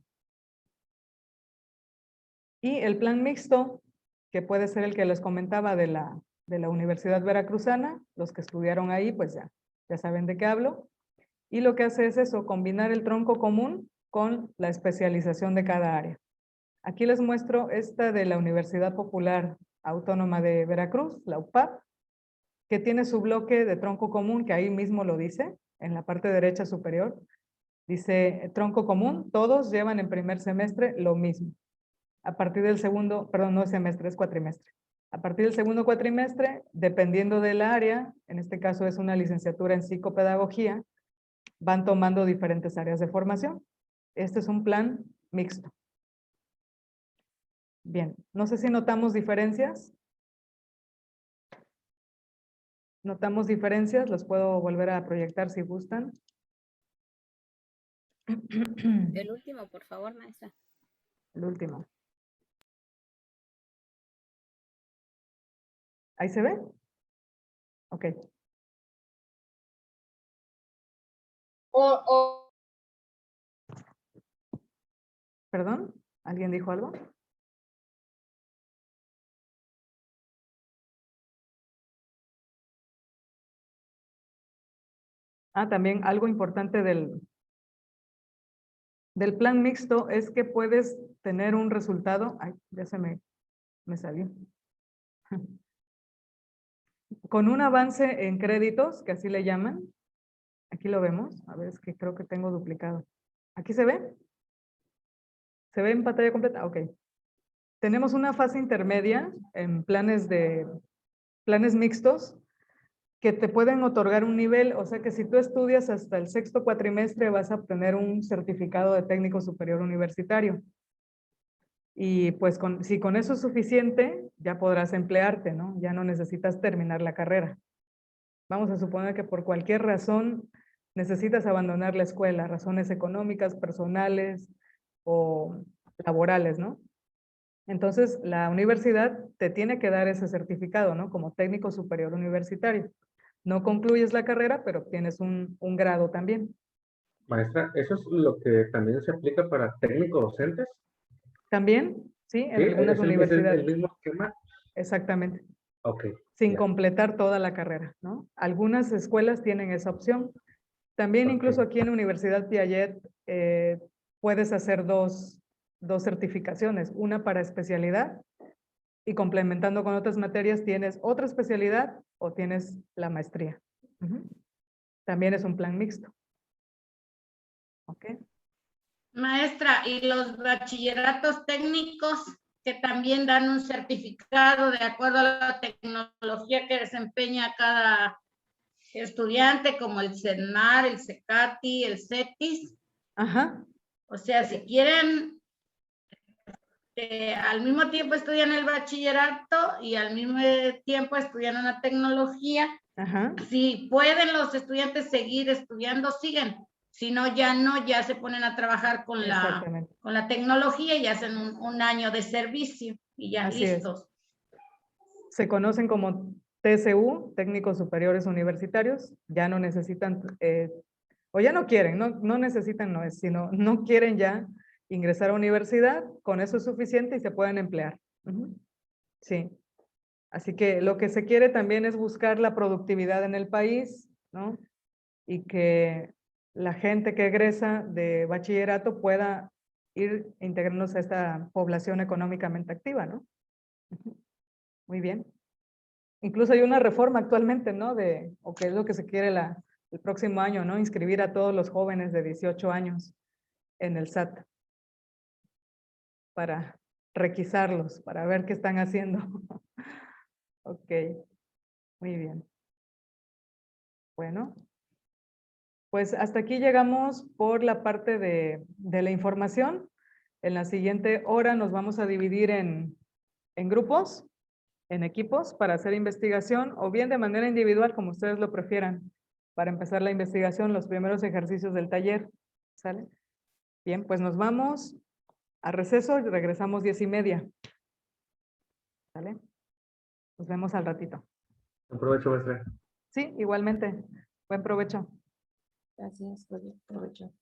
Y el plan mixto, que puede ser el que les comentaba de la Universidad Veracruzana, los que estudiaron ahí, pues ya saben de qué hablo. Y lo que hace es eso, combinar el tronco común con la especialización de cada área. Aquí les muestro esta de la Universidad Popular Autónoma de Veracruz, la UPAP, que tiene su bloque de tronco común, que ahí mismo lo dice, en la parte derecha superior. Dice tronco común, todos llevan en primer semestre lo mismo. A partir del segundo, perdón, no es semestre, es cuatrimestre. A partir del segundo cuatrimestre, dependiendo del área, en este caso es una licenciatura en psicopedagogía, van tomando diferentes áreas de formación. Este es un plan mixto. Bien, no sé si notamos diferencias. ¿Notamos diferencias? Los puedo volver a proyectar si gustan. El último, por favor, maestra. El último. ¿Ahí se ve? Ok. ¿Perdón? ¿Alguien dijo algo? También algo importante del plan mixto es que puedes tener un resultado. Ay, ya se me salió. Con un avance en créditos, que así le llaman. Aquí lo vemos. A ver, es que creo que tengo duplicado. ¿Aquí se ve? ¿Se ve en pantalla completa? Ok. Tenemos una fase intermedia en planes mixtos que te pueden otorgar un nivel, o sea que si tú estudias hasta el sexto cuatrimestre vas a obtener un certificado de técnico superior universitario. Y pues si con eso es suficiente, ya podrás emplearte, ¿no? Ya no necesitas terminar la carrera. Vamos a suponer que por cualquier razón necesitas abandonar la escuela, razones económicas, personales o laborales, ¿no? Entonces, la universidad te tiene que dar ese certificado, ¿no? Como técnico superior universitario. No concluyes la carrera, pero obtienes un grado también. Maestra, ¿eso es lo que también se aplica para técnicos docentes? También, sí, en ¿Sí? algunas ¿Es universidades. el mismo esquema? Exactamente. Ok. Sin completar toda la carrera, ¿no? Algunas escuelas tienen esa opción. También incluso aquí en Universidad Piaget puedes hacer dos certificaciones, una para especialidad y complementando con otras materias tienes otra especialidad o tienes la maestría. También es un plan mixto. ¿Ok? Maestra, ¿y los bachilleratos técnicos que también dan un certificado de acuerdo a la tecnología que desempeña cada estudiante, como el CENAR, el CECATI, el CETIS? Ajá. O sea, si quieren, al mismo tiempo estudian el bachillerato y al mismo tiempo estudian una tecnología. Ajá. Si pueden los estudiantes seguir estudiando, siguen. Si no, ya se ponen a trabajar con la tecnología y hacen un año de servicio y ya Así listos. Se conocen como TSU, Técnicos Superiores Universitarios. Ya no necesitan, o ya no quieren, no necesitan, no es, sino no quieren ya ingresar a universidad. Con eso es suficiente y se pueden emplear. Sí. Así que lo que se quiere también es buscar la productividad en el país, ¿no? Y que la gente que egresa de bachillerato pueda ir integrándose a esta población económicamente activa, ¿no? Muy bien. Incluso hay una reforma actualmente, ¿no? O que es lo que se quiere el próximo año, ¿no? Inscribir a todos los jóvenes de 18 años en el SAT para requisarlos, para ver qué están haciendo. Ok, muy bien. Bueno, pues hasta aquí llegamos por la parte de la información. En la siguiente hora nos vamos a dividir en grupos, en equipos para hacer investigación o bien de manera individual, como ustedes lo prefieran, para empezar la investigación, los primeros ejercicios del taller. ¿Sale? Bien, pues nos vamos a receso y regresamos 10:30. ¿Sale? Nos vemos al ratito. Buen provecho, maestra. Sí, igualmente. Buen provecho. Gracias, provecho.